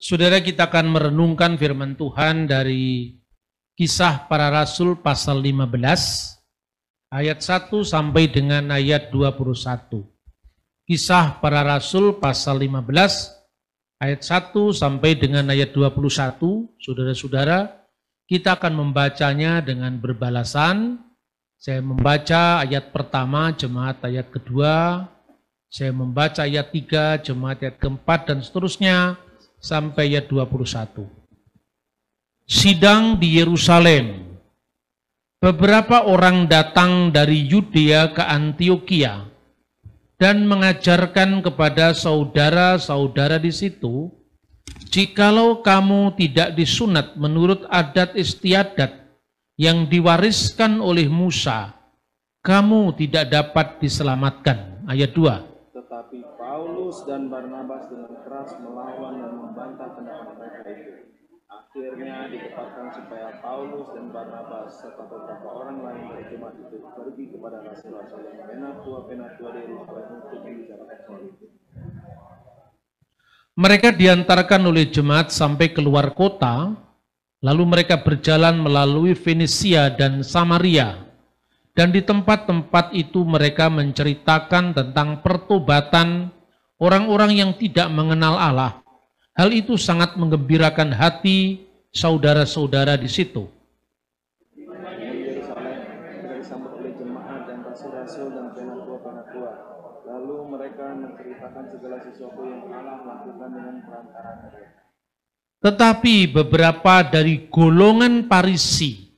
Saudara, kita akan merenungkan firman Tuhan dari Kisah Para Rasul pasal 15 ayat 1 sampai dengan ayat 21. Kisah Para Rasul pasal 15 ayat 1 sampai dengan ayat 21. Saudara-saudara, kita akan membacanya dengan berbalasan. Saya membaca ayat pertama, jemaat ayat kedua. Saya membaca ayat 3, jemaat ayat keempat, dan seterusnya sampai ayat 21. Sidang di Yerusalem. Beberapa orang datang dari Yudea ke Antiokhia dan mengajarkan kepada saudara-saudara di situ, jikalau kamu tidak disunat menurut adat istiadat yang diwariskan oleh Musa, kamu tidak dapat diselamatkan. Ayat 2. Tetapi Paulus dan Barnabas dengan keras melawan dan membantah pendapat mereka itu. Akhirnya dikatakan supaya Paulus dan Barnabas serta beberapa orang lain dari jemaat itu pergi kepada rasul-rasul yang penatua-penatua di Yerusalem untuk membicarakan soal itu. Mereka diantarkan oleh jemaat sampai keluar kota, lalu mereka berjalan melalui Fenisia dan Samaria. Dan di tempat-tempat itu mereka menceritakan tentang pertobatan orang-orang yang tidak mengenal Allah. Hal itu sangat menggembirakan hati saudara-saudara di situ. Di Yerusalem mereka disambut oleh jemaat dan rasul-rasul dan penatua-penatua. Lalu mereka menceritakan segala sesuatu yang Allah lakukan dengan perantara mereka. Tetapi beberapa dari golongan Farisi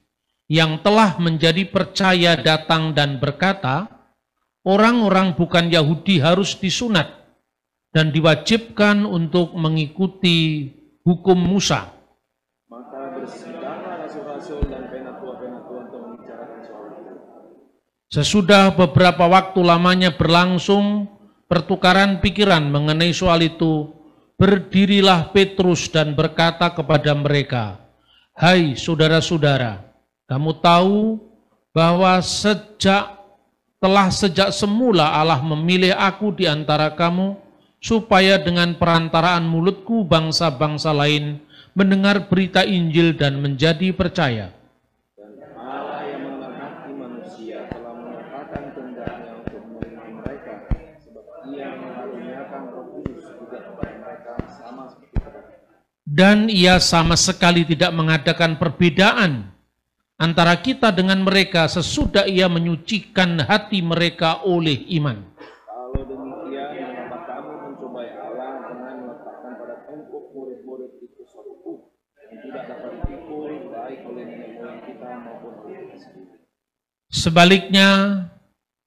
yang telah menjadi percaya datang dan berkata, orang-orang bukan Yahudi harus disunat dan diwajibkan untuk mengikuti hukum Musa. Maka bersidanglah rasul-rasul dan penatua-penatua untuk membicarakan soal itu. Sesudah beberapa waktu lamanya berlangsung pertukaran pikiran mengenai soal itu, berdirilah Petrus dan berkata kepada mereka, "Hai saudara-saudara, kamu tahu bahwa sejak semula Allah memilih aku di antara kamu, supaya dengan perantaraan mulutku bangsa-bangsa lain mendengar berita Injil dan menjadi percaya. Dan Allah yang mengenal hati manusia telah menyatakan kehendaknya untuk menerima mereka, sebab Ia mengaruniakan Roh Kudus juga kepada mereka sama seperti kepada kita. Dan Ia sama sekali tidak mengadakan perbedaan antara kita dengan mereka sesudah Ia menyucikan hati mereka oleh iman. Kalau demikian, mengapa kamu mencobai Allah dengan meletakkan pada tumpuk murid-murid itu suatu hukum yang tidak dapat dipikul baik oleh nenek moyang kita maupun oleh kita sendiri. Sebaliknya,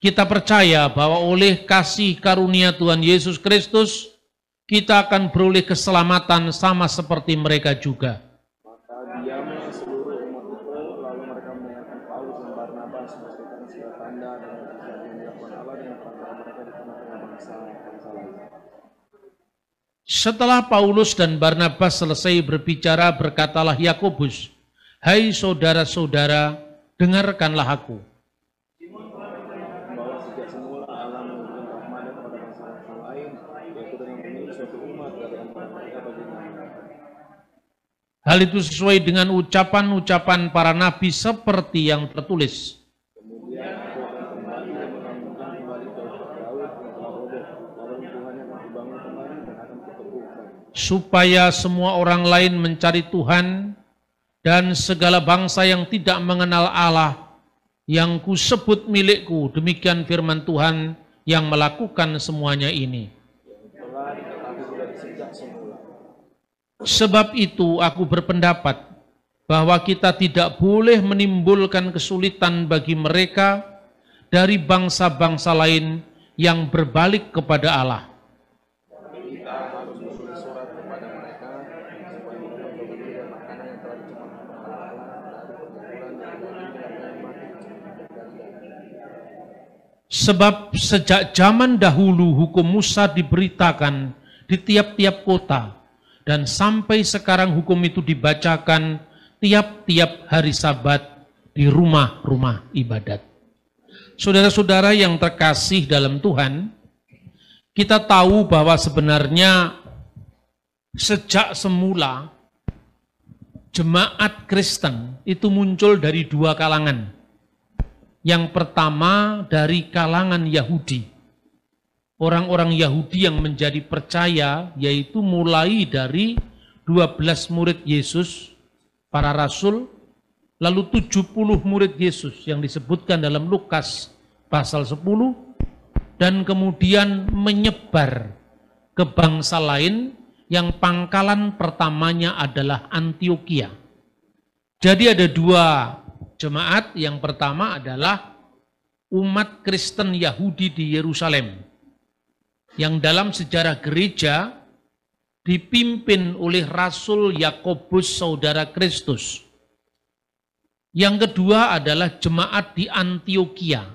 kita percaya bahwa oleh kasih karunia Tuhan Yesus Kristus, kita akan beroleh keselamatan sama seperti mereka juga. Maka diamlah seluruh umat itu, lalu mereka mendengarkan Paulus dan Barnabas menceritakan segala tanda dan mujizat yang dilakukan Allah dengan perantara mereka di tengah-tengah bangsa lain. Setelah Paulus dan Barnabas selesai berbicara, berkatalah Yakobus, "Hai saudara-saudara, dengarkanlah aku. Bahwa sejak semula Allah memberikan rahmat kepada bangsa-bangsa lain, yaitu dengan memilih suatu umat dari antara mereka bagi namanya. Hal itu sesuai dengan ucapan-ucapan para nabi seperti yang tertulis. Kemudian aku akan kembali dan membangunkan kembali Daud yang telah roboh, lalu Tuhannya akan dibangun kembali dan akan kuteguhkan. Supaya semua orang lain mencari Tuhan dan segala bangsa yang tidak mengenal Allah yang kusebut milikku, demikian firman Tuhan yang melakukan semuanya ini. Telah diketahui dari sejak semula. Sebab itu aku berpendapat bahwa kita tidak boleh menimbulkan kesulitan bagi mereka dari bangsa-bangsa lain yang berbalik kepada Allah. Kita harus menulis surat kepada mereka supaya mereka berbagi dan makanan yang telah dicemahkan kepada Allah dari pergumulan dan daging yang mati Sebab sejak zaman dahulu hukum Musa diberitakan di tiap-tiap kota, dan sampai sekarang hukum itu dibacakan tiap-tiap hari Sabat di rumah-rumah ibadat. Saudara-saudara yang terkasih dalam Tuhan, kita tahu bahwa sebenarnya Sejak semula, jemaat Kristen itu muncul dari dua kalangan. Yang pertama dari kalangan Yahudi. Orang-orang Yahudi yang menjadi percaya, yaitu mulai dari 12 murid Yesus, para rasul, lalu 70 murid Yesus yang disebutkan dalam Lukas pasal 10, dan kemudian menyebar ke bangsa lain yang pangkalan pertamanya adalah Antiokhia. Jadi ada dua jemaat, yang pertama adalah umat Kristen Yahudi di Yerusalem, yang dalam sejarah gereja dipimpin oleh Rasul Yakobus saudara Kristus. Yang kedua adalah jemaat di Antiokhia.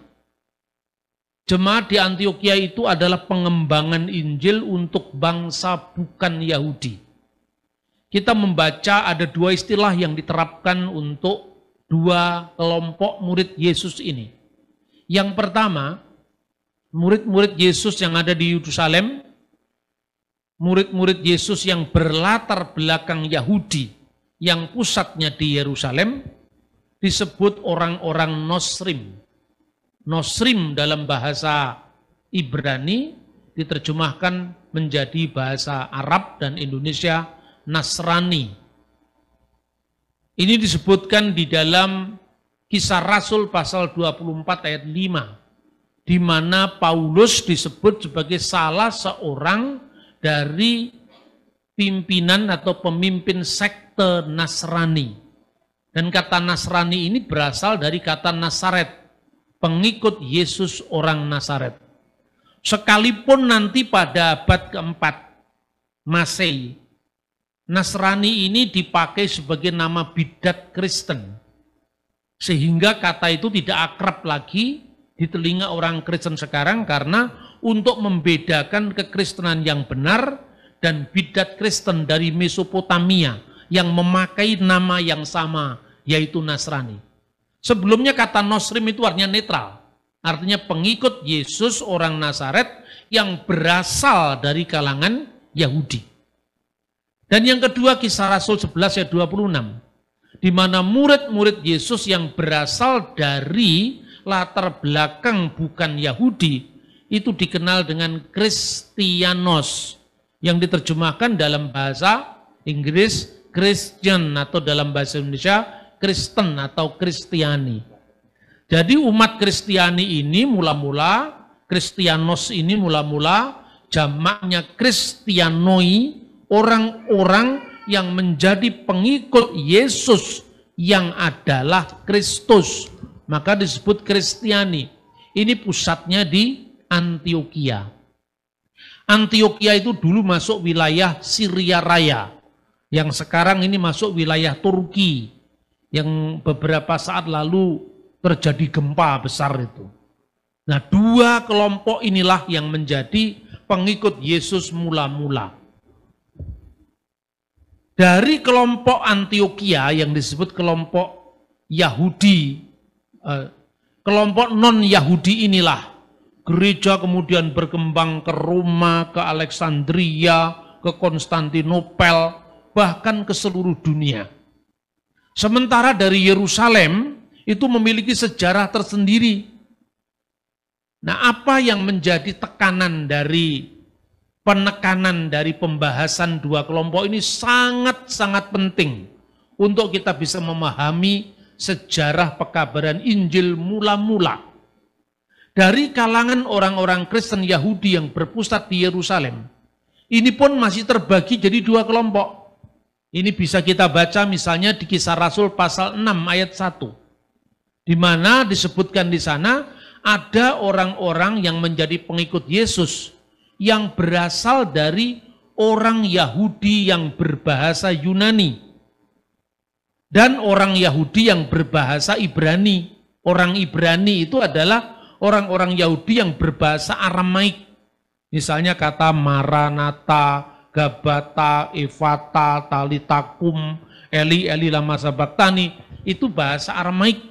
Jemaat di Antiokhia itu adalah pengembangan Injil untuk bangsa bukan Yahudi. Kita membaca ada dua istilah yang diterapkan untuk dua kelompok murid Yesus ini. Yang pertama, murid-murid Yesus yang ada di Yerusalem, murid-murid Yesus yang berlatar belakang Yahudi, yang pusatnya di Yerusalem, disebut orang-orang Nosrim. Nosrim dalam bahasa Ibrani diterjemahkan menjadi bahasa Arab dan Indonesia Nasrani. Ini disebutkan di dalam Kisah Rasul pasal 24 ayat 5, di mana Paulus disebut sebagai salah seorang dari pimpinan atau pemimpin sekte Nasrani. Dan kata Nasrani ini berasal dari kata Nasaret, pengikut Yesus orang Nasaret. Sekalipun nanti pada abad keempat Masehi, Nasrani ini dipakai sebagai nama bidat Kristen. Sehingga kata itu tidak akrab lagi di telinga orang Kristen sekarang, karena untuk membedakan kekristenan yang benar dan bidat Kristen dari Mesopotamia yang memakai nama yang sama, yaitu Nasrani. Sebelumnya kata Nosrim itu artinya netral, artinya pengikut Yesus orang Nasaret yang berasal dari kalangan Yahudi. Dan yang kedua Kisah Rasul 11 ayat 26, di mana murid-murid Yesus yang berasal dari latar belakang bukan Yahudi itu dikenal dengan Kristianos, yang diterjemahkan dalam bahasa Inggris Christian atau dalam bahasa Indonesia Kristen atau Kristiani. Jadi umat Kristiani ini mula-mula, Kristianos ini mula-mula jamaknya Kristianoi, orang-orang yang menjadi pengikut Yesus yang adalah Kristus. Maka disebut Kristiani. Ini pusatnya di Antiokhia. Antiokhia itu dulu masuk wilayah Syria Raya, yang sekarang ini masuk wilayah Turki, yang beberapa saat lalu terjadi gempa besar itu. Nah, dua kelompok inilah yang menjadi pengikut Yesus mula-mula. Dari kelompok Antiokhia yang disebut kelompok Yahudi, kelompok non-Yahudi inilah gereja kemudian berkembang ke Roma, ke Alexandria, ke Konstantinopel, bahkan ke seluruh dunia. Sementara dari Yerusalem itu memiliki sejarah tersendiri. Nah, apa yang menjadi penekanan dari pembahasan dua kelompok ini sangat-sangat penting untuk kita bisa memahami sejarah pekabaran Injil mula-mula. Dari kalangan orang-orang Kristen Yahudi yang berpusat di Yerusalem, ini pun masih terbagi jadi dua kelompok. Ini bisa kita baca misalnya di Kisah Rasul pasal 6 ayat 1. Di mana disebutkan di sana ada orang-orang yang menjadi pengikut Yesus yang berasal dari orang Yahudi yang berbahasa Yunani dan orang Yahudi yang berbahasa Ibrani. Orang Ibrani itu adalah orang-orang Yahudi yang berbahasa Aramaik. Misalnya kata Maranatha, Gabata, Evata, Talitakum, Eli, Eli lama sabaktani, itu bahasa Aramaik.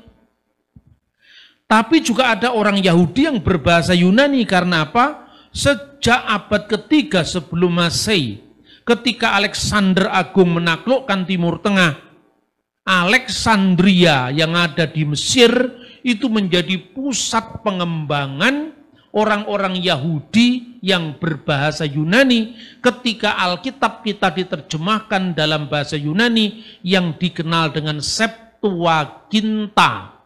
Tapi juga ada orang Yahudi yang berbahasa Yunani, karena apa? Sejak abad ketiga sebelum Masehi, Ketika Alexander Agung menaklukkan Timur Tengah, Alexandria yang ada di Mesir itu menjadi pusat pengembangan orang-orang Yahudi yang berbahasa Yunani ketika Alkitab kita diterjemahkan dalam bahasa Yunani yang dikenal dengan Septuaginta.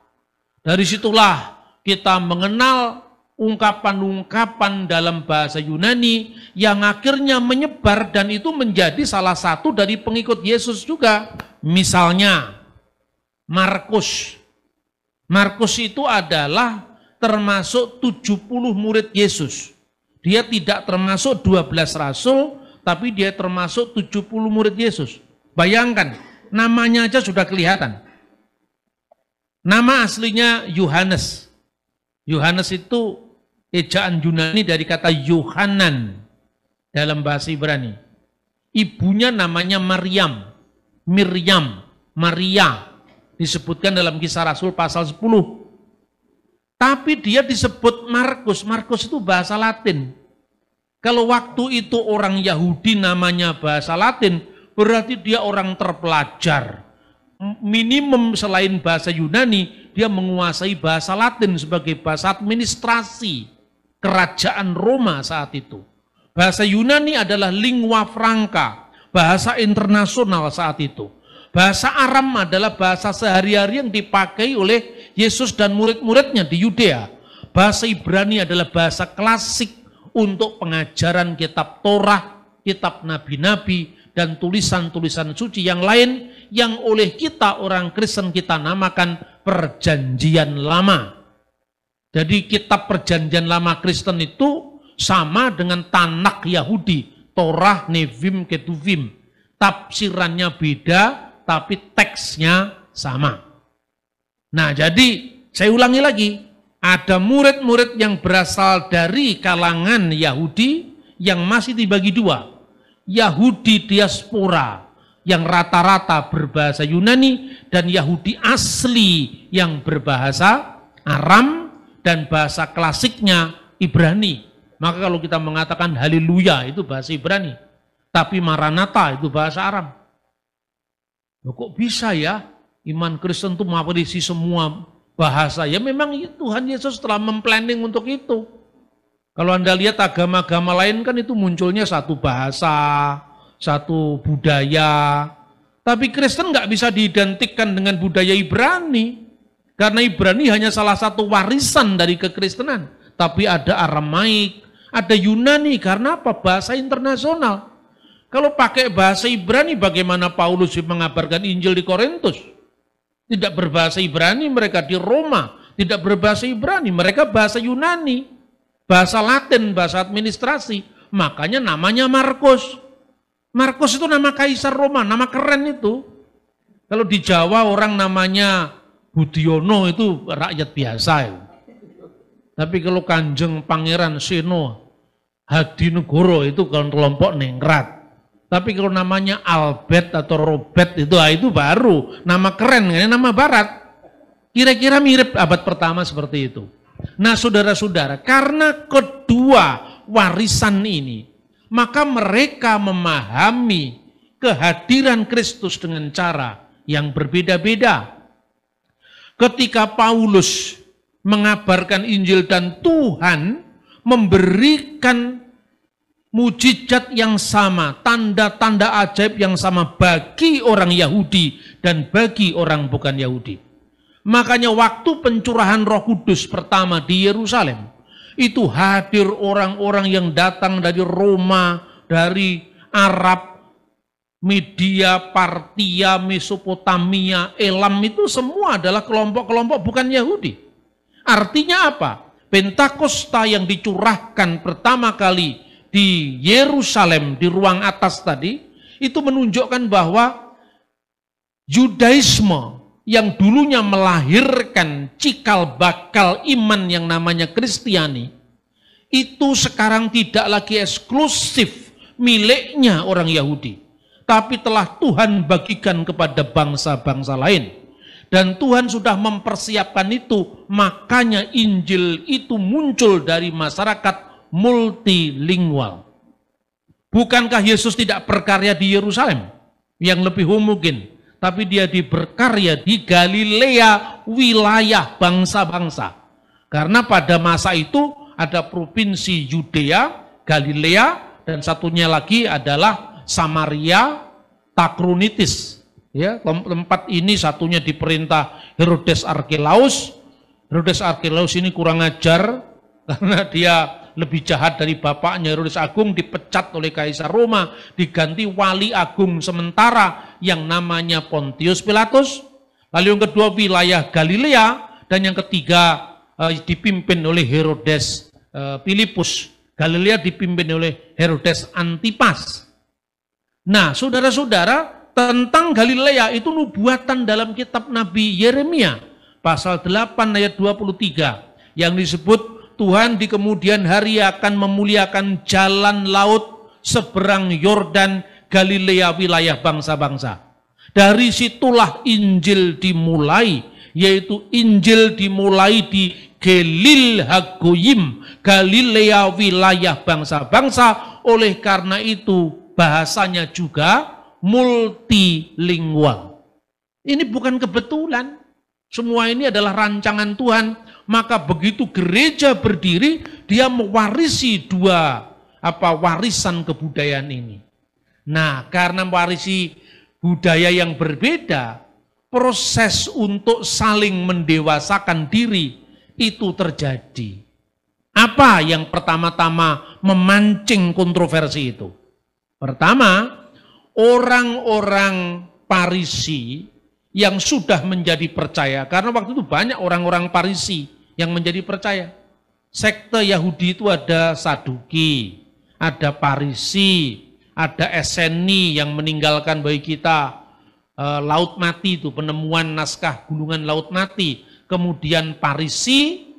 Dari situlah kita mengenal ungkapan-ungkapan dalam bahasa Yunani yang akhirnya menyebar dan itu menjadi salah satu dari pengikut Yesus juga. Misalnya Markus. Markus itu adalah termasuk 70 murid Yesus. Dia tidak termasuk 12 rasul, tapi dia termasuk 70 murid Yesus. Bayangkan, namanya aja sudah kelihatan. Nama aslinya Yohanes. Yohanes itu ejaan Yunani dari kata Yohanan dalam bahasa Ibrani. Ibunya namanya Maryam, Maria. Disebutkan dalam Kisah Rasul pasal 10. Tapi dia disebut Markus. Markus itu bahasa Latin. Kalau waktu itu orang Yahudi namanya bahasa Latin, berarti dia orang terpelajar. Minimum selain bahasa Yunani, dia menguasai bahasa Latin sebagai bahasa administrasi kerajaan Roma saat itu. Bahasa Yunani adalah lingua franca, bahasa internasional saat itu. Bahasa Aram adalah bahasa sehari-hari yang dipakai oleh Yesus dan murid-muridnya di Yudea. Bahasa Ibrani adalah bahasa klasik untuk pengajaran kitab Torah, kitab nabi-nabi, dan tulisan-tulisan suci yang lain yang oleh kita orang Kristen kita namakan Perjanjian Lama. Jadi kitab Perjanjian Lama Kristen itu sama dengan Tanakh Yahudi, Torah, Nevim, Ketuvim. Tafsirannya beda, tapi teksnya sama. Nah, jadi saya ulangi lagi, ada murid-murid yang berasal dari kalangan Yahudi yang masih dibagi dua. Yahudi diaspora yang rata-rata berbahasa Yunani dan Yahudi asli yang berbahasa Aram dan bahasa klasiknya Ibrani. Maka kalau kita mengatakan haleluya itu bahasa Ibrani, tapi Maranatha itu bahasa Aram. Loh, kok bisa ya iman Kristen itu mengawasi semua bahasa? Ya memang Tuhan Yesus telah memplanning untuk itu. Kalau Anda lihat agama-agama lain kan itu munculnya satu bahasa, satu budaya. Tapi Kristen nggak bisa diidentikan dengan budaya Ibrani. Karena Ibrani hanya salah satu warisan dari kekristenan. Tapi ada Aramaik, ada Yunani, karena apa? Bahasa internasional. Kalau pakai bahasa Ibrani, bagaimana Paulus mengabarkan Injil di Korintus? Tidak berbahasa Ibrani, mereka di Roma. Tidak berbahasa Ibrani, mereka bahasa Yunani. Bahasa Latin, bahasa administrasi. Makanya namanya Markus. Markus itu nama kaisar Roma, nama keren itu. Kalau di Jawa orang namanya Budiono itu rakyat biasa ya. Tapi kalau Kanjeng Pangeran Seno Hadinegoro itu kelompok ningrat. Tapi kalau namanya Albert atau Robert itu baru nama keren, ini nama barat. Kira-kira mirip abad pertama seperti itu. Nah saudara-saudara, karena kedua warisan ini, maka mereka memahami kehadiran Kristus dengan cara yang berbeda-beda. Ketika Paulus mengabarkan Injil dan Tuhan memberikan mujizat yang sama, tanda-tanda ajaib yang sama bagi orang Yahudi dan bagi orang bukan Yahudi. Makanya waktu pencurahan Roh Kudus pertama di Yerusalem, itu hadir orang-orang yang datang dari Roma, dari Arab, Media, Partia, Mesopotamia, Elam, itu semua adalah kelompok-kelompok bukan Yahudi. Artinya apa? Pentakosta yang dicurahkan pertama kali di Yerusalem, di ruang atas tadi, itu menunjukkan bahwa Yudaisme yang dulunya melahirkan cikal bakal iman yang namanya Kristiani, itu sekarang tidak lagi eksklusif miliknya orang Yahudi, tapi telah Tuhan bagikan kepada bangsa-bangsa lain. Dan Tuhan sudah mempersiapkan itu, makanya Injil itu muncul dari masyarakat multilingual. Bukankah Yesus tidak berkarya di Yerusalem? Yang lebih mungkin. Tapi dia berkarya di Galilea, wilayah bangsa-bangsa. Karena pada masa itu ada provinsi Yudea, Galilea, dan satunya lagi adalah Samaria, Takronitis. Ya, tempat ini satunya diperintah Herodes Archelaus. Herodes Archelaus ini kurang ajar karena dia lebih jahat dari bapaknya. Herodes Agung dipecat oleh Kaisar Roma, diganti wali agung sementara yang namanya Pontius Pilatus. Lalu yang kedua wilayah Galilea, dan yang ketiga dipimpin oleh Herodes Filipus. Galilea dipimpin oleh Herodes Antipas. Nah, saudara-saudara, tentang Galilea itu nubuatan dalam kitab Nabi Yeremia pasal 8 ayat 23 yang disebut Tuhan di kemudian hari akan memuliakan jalan laut seberang Yordan, Galilea, wilayah bangsa-bangsa. Dari situlah Injil dimulai, yaitu Injil dimulai di Gelil Hagoyim, Galilea, wilayah bangsa-bangsa. Oleh karena itu bahasanya juga multilingual. Ini bukan kebetulan. Semua ini adalah rancangan Tuhan. Maka begitu gereja berdiri, dia mewarisi warisan kebudayaan ini. Nah, karena mewarisi budaya yang berbeda, proses untuk saling mendewasakan diri itu terjadi. Apa yang pertama-tama memancing kontroversi itu? Pertama, orang-orang Farisi yang sudah menjadi percaya, karena waktu itu banyak orang-orang Farisi yang menjadi percaya. Sekte Yahudi itu ada Saduki, ada Farisi, ada Eseni yang meninggalkan bagi kita laut mati itu, penemuan naskah gulungan laut mati. Kemudian Farisi,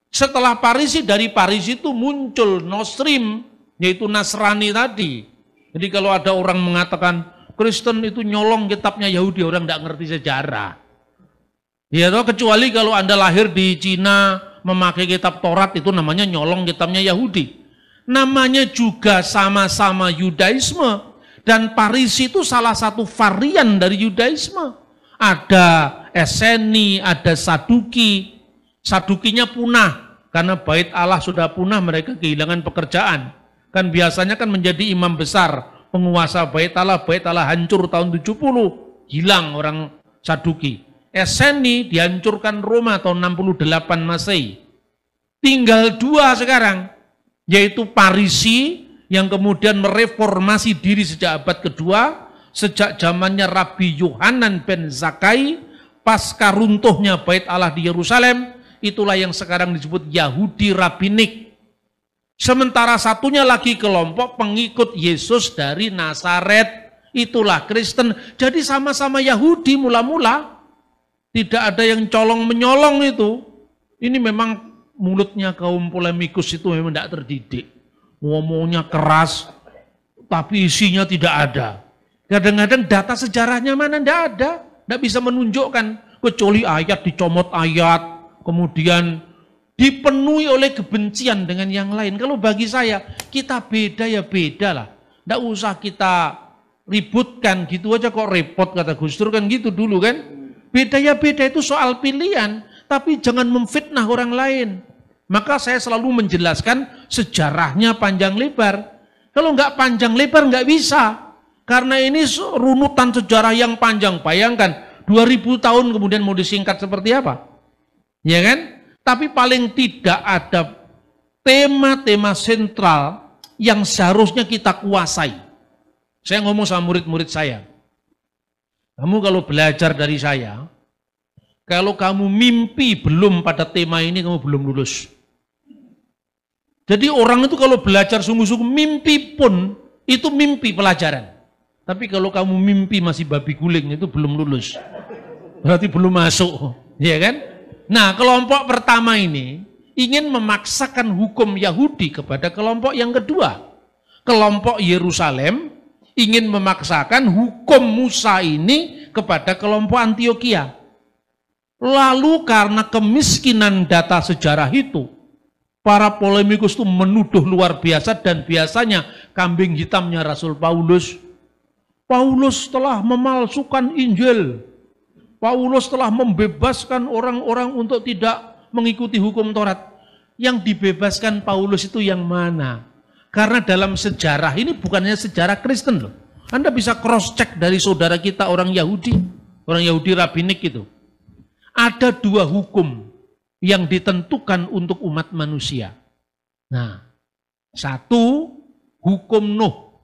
setelah Farisi, dari Farisi itu muncul Nostrim, yaitu Nasrani tadi. Jadi kalau ada orang mengatakan Kristen itu nyolong kitabnya Yahudi, orang tidak ngerti sejarah. Ya toh, kecuali kalau Anda lahir di Cina memakai kitab Taurat, itu namanya nyolong kitabnya Yahudi. Namanya juga sama-sama Yudaisme, dan Farisi itu salah satu varian dari Yudaisme. Ada Eseni, ada Saduki. Sadukinya punah karena bait Allah sudah punah, mereka kehilangan pekerjaan. Kan biasanya kan menjadi imam besar, penguasa bait Allah hancur tahun 70, hilang orang Saduki. Eseni dihancurkan Roma tahun 68 Masehi. Tinggal dua sekarang, yaitu Farisi yang kemudian mereformasi diri sejak abad kedua, sejak zamannya Rabi Yohanan ben Zakkai, pasca runtuhnya bait Allah di Yerusalem, itulah yang sekarang disebut Yahudi Rabinik. Sementara satunya lagi kelompok pengikut Yesus dari Nazaret, itulah Kristen. Jadi sama-sama Yahudi mula-mula. Tidak ada yang colong-menyolong itu. Ini memang mulutnya kaum polemikus itu memang tidak terdidik. Ngomongnya keras, tapi isinya tidak ada. Kadang-kadang data sejarahnya mana tidak ada. Tidak bisa menunjukkan. Kecuali ayat dicomot ayat. Kemudian dipenuhi oleh kebencian dengan yang lain. Kalau bagi saya, kita beda ya beda lah. Tidak usah kita ributkan gitu aja kok repot, kata Gus Dur kan gitu dulu kan. Beda ya beda itu soal pilihan, tapi jangan memfitnah orang lain. Maka saya selalu menjelaskan sejarahnya panjang lebar. Kalau nggak panjang lebar nggak bisa. Karena ini runutan sejarah yang panjang. Bayangkan 2000 tahun kemudian mau disingkat seperti apa? Ya kan? Tapi paling tidak ada tema-tema sentral yang seharusnya kita kuasai. Saya ngomong sama murid-murid saya. Kamu kalau belajar dari saya, kalau kamu mimpi belum pada tema ini, kamu belum lulus. Jadi orang itu kalau belajar sungguh-sungguh, mimpi pun itu mimpi pelajaran. Tapi kalau kamu mimpi masih babi guling, itu belum lulus. Berarti belum masuk, ya kan? Nah, kelompok pertama ini ingin memaksakan hukum Yahudi kepada kelompok yang kedua. Kelompok Yerusalem ingin memaksakan hukum Musa ini kepada kelompok Antioquia. Lalu karena kemiskinan data sejarah itu, Para polemikus itu menuduh luar biasa dan biasanya kambing hitamnya Rasul Paulus. Paulus telah memalsukan Injil. Paulus telah membebaskan orang-orang untuk tidak mengikuti hukum Taurat. Yang dibebaskan Paulus itu yang mana? Karena dalam sejarah ini bukannya sejarah Kristen loh. Anda bisa cross check dari saudara kita orang Yahudi rabbinik itu. Ada dua hukum yang ditentukan untuk umat manusia. Nah, satu, hukum Nuh.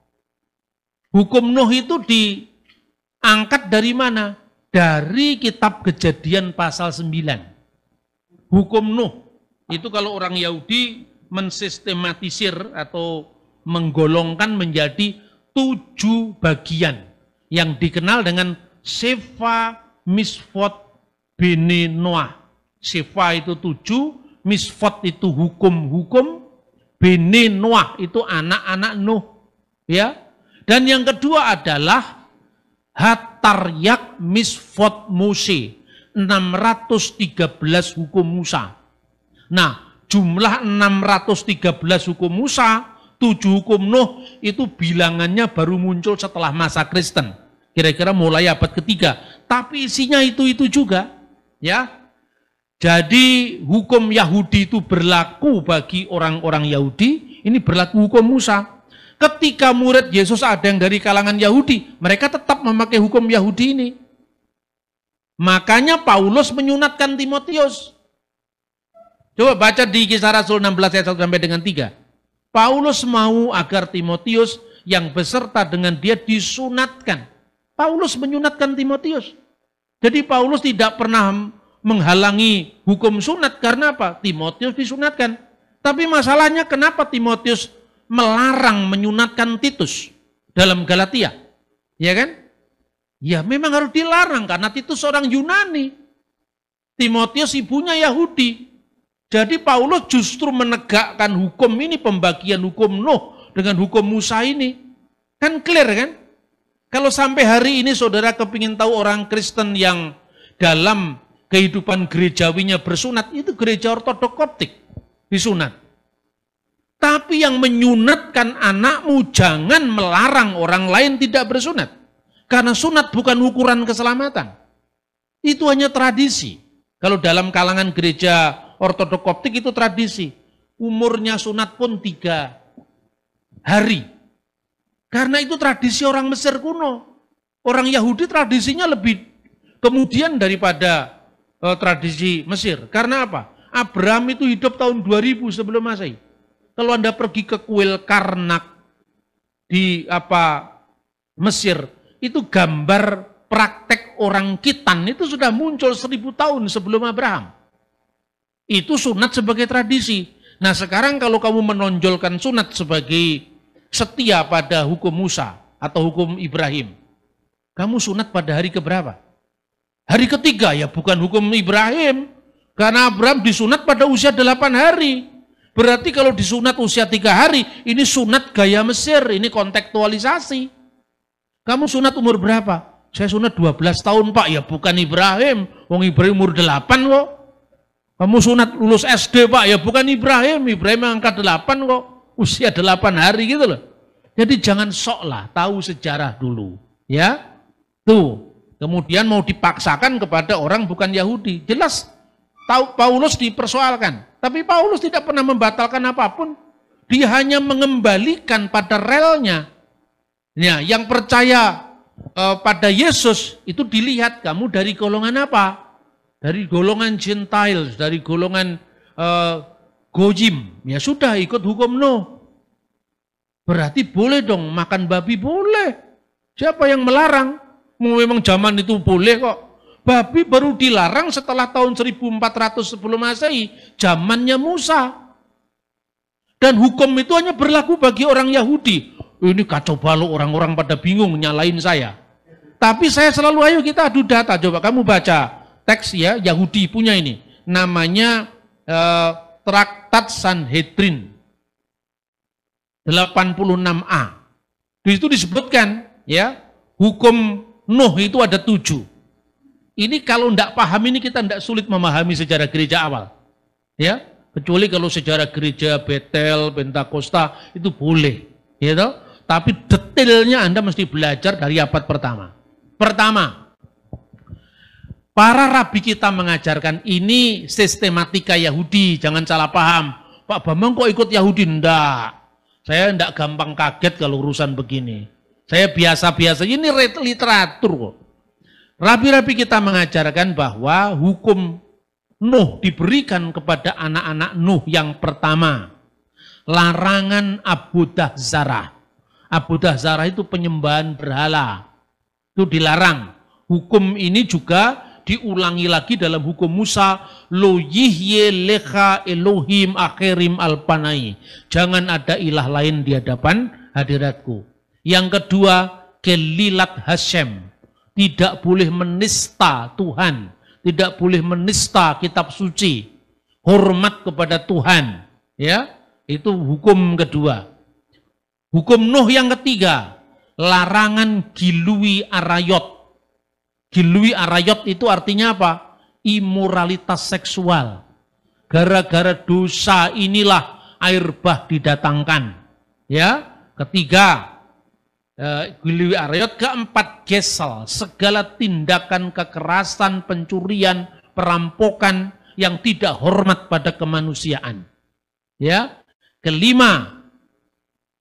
Hukum Nuh itu diangkat dari mana? Dari kitab Kejadian pasal 9. Hukum Nuh. Itu kalau orang Yahudi mensistematisir atau menggolongkan menjadi 7 bagian. Yang dikenal dengan Sefa, Misfot, Bene Noah. Sefa itu 7, Misfot itu hukum-hukum, Bene Noah itu anak-anak Nuh. Ya. Dan yang kedua adalah Hataryak Misfot Mose, 613 hukum Musa. Nah, jumlah 613 hukum Musa, 7 hukum Nuh itu bilangannya baru muncul setelah masa Kristen. Kira-kira mulai abad ketiga. Tapi isinya itu juga. Ya. Jadi hukum Yahudi itu berlaku bagi orang-orang Yahudi, ini berlaku hukum Musa. Ketika murid Yesus ada yang dari kalangan Yahudi, mereka tetap memakai hukum Yahudi ini. Makanya Paulus menyunatkan Timotius. Coba baca di Kisah Rasul 16 ayat 1 sampai dengan 3. Paulus mau agar Timotius yang beserta dengan dia disunatkan. Paulus menyunatkan Timotius. Jadi Paulus tidak pernah menghalangi hukum sunat karena apa? Timotius disunatkan. Tapi masalahnya kenapa Timotius melarang menyunatkan Titus dalam Galatia? Ya kan? Ya memang harus dilarang karena Titus orang Yunani. Timotius ibunya Yahudi. Jadi Paulus justru menegakkan hukum ini, pembagian hukum Nuh dengan hukum Musa ini. Kan clear kan? Kalau sampai hari ini saudara kepingin tahu orang Kristen yang dalam kehidupan gerejawinya bersunat, itu gereja ortodok Koptik disunat. Tapi yang menyunatkan anakmu jangan melarang orang lain tidak bersunat. Karena sunat bukan ukuran keselamatan. Itu hanya tradisi. Kalau dalam kalangan gereja ortodok Koptik itu tradisi. Umurnya sunat pun 3 hari. Karena itu tradisi orang Mesir kuno. Orang Yahudi tradisinya lebih kemudian daripada tradisi Mesir. Karena apa? Abraham itu hidup tahun 2000 sebelum Masehi. Kalau Anda pergi ke kuil Karnak di Mesir, itu gambar praktek orang Khitan itu sudah muncul 1000 tahun sebelum Abraham. Itu sunat sebagai tradisi. Nah sekarang kalau kamu menonjolkan sunat sebagai setia pada hukum Musa atau hukum Ibrahim, kamu sunat pada hari keberapa? Hari ketiga, ya bukan hukum Ibrahim. Karena Abraham disunat pada usia 8 hari. Berarti kalau disunat usia 3 hari, ini sunat gaya Mesir, ini kontekstualisasi. Kamu sunat umur berapa? Saya sunat 12 tahun Pak, ya bukan Ibrahim. Wong Ibrahim umur 8 kok. Kamu sunat lulus SD Pak, ya bukan Ibrahim. Ibrahim angkat 8 kok. Usia 8 hari gitu loh. Jadi jangan sok lah, tahu sejarah dulu. Ya, tuh. Kemudian mau dipaksakan kepada orang bukan Yahudi. Jelas Paulus dipersoalkan. Tapi Paulus tidak pernah membatalkan apapun. Dia hanya mengembalikan pada relnya. Ya, yang percaya pada Yesus itu dilihat kamu dari golongan apa? Dari golongan Gentiles, dari golongan Gojim. Ya sudah ikut hukum Nuh. Berarti boleh dong makan babi, boleh. Siapa yang melarang? Memang zaman itu boleh kok. Babi baru dilarang setelah tahun 1400 sebelum Masehi, zamannya Musa. Dan hukum itu hanya berlaku bagi orang Yahudi. Ini kacau balau, orang-orang pada bingung nyalain saya. Tapi saya selalu, ayo kita adu data. Coba kamu baca teks ya, Yahudi punya ini. Namanya Traktat Sanhedrin 86a. Di situ disebutkan ya, hukum Nuh itu ada 7. Ini kalau tidak paham ini kita tidak sulit memahami sejarah gereja awal. Ya, Kecuali kalau sejarah gereja Betel, Pentakosta itu boleh, ya toh? Tapi detailnya Anda mesti belajar dari abad pertama. Pertama, para rabi kita mengajarkan ini sistematika Yahudi, jangan salah paham. Pak Bambang kok ikut Yahudi? Enggak. Saya enggak gampang kaget kalau urusan begini. Saya biasa-biasa, ini literatur kok. Rabi-rabi kita mengajarkan bahwa hukum Nuh diberikan kepada anak-anak Nuh yang pertama. Larangan abudah zarah. Abudah zarah itu penyembahan berhala. Itu dilarang. Hukum ini juga diulangi lagi dalam hukum Musa. Lo yihye lecha Elohim akhirim alpanai. Jangan ada ilah lain di hadapan hadiratku. Yang kedua, kelilat Hashem. Tidak boleh menista Tuhan. Tidak boleh menista kitab suci. Hormat kepada Tuhan. Ya, itu hukum kedua. Hukum Nuh yang ketiga, larangan gilui arayot. Gilui arayot itu artinya apa? Imoralitas seksual. Gara-gara dosa inilah air bah didatangkan. Ya, ketiga, gilui arayot. Keempat, gesal, segala tindakan kekerasan, pencurian, perampokan yang tidak hormat pada kemanusiaan. Ya. Kelima,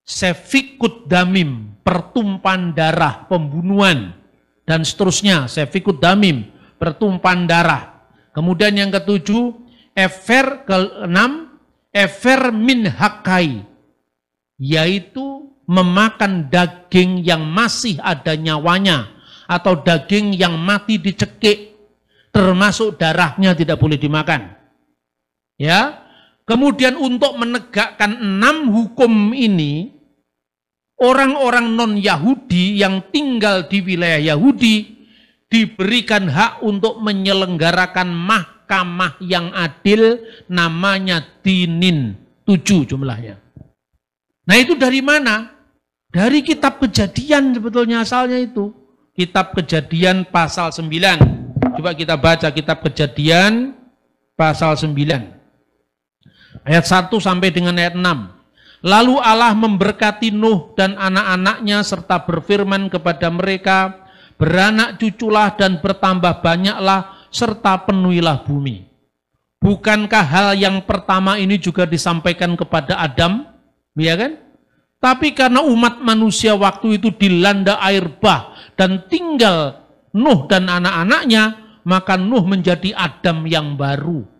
sefikut damim, pertumpahan darah, pembunuhan dan seterusnya. Sefikut damim, pertumpahan darah. Kemudian yang ketujuh, keenam, efer min hakai, yaitu memakan daging yang masih ada nyawanya atau daging yang mati dicekik, termasuk darahnya tidak boleh dimakan. Ya. Kemudian untuk menegakkan 6 hukum ini, orang-orang non-Yahudi yang tinggal di wilayah Yahudi diberikan hak untuk menyelenggarakan mahkamah yang adil, namanya dinin, 7 jumlahnya. Nah itu dari mana? Dari kitab Kejadian sebetulnya asalnya itu. Kitab Kejadian pasal 9. Coba kita baca kitab Kejadian pasal 9. Ayat 1 sampai dengan ayat 6. Lalu Allah memberkati Nuh dan anak-anaknya serta berfirman kepada mereka, beranak cuculah dan bertambah banyaklah serta penuhilah bumi. Bukankah hal yang pertama ini juga disampaikan kepada Adam? Ya kan? Tapi karena umat manusia waktu itu dilanda air bah dan tinggal Nuh dan anak-anaknya, maka Nuh menjadi Adam yang baru.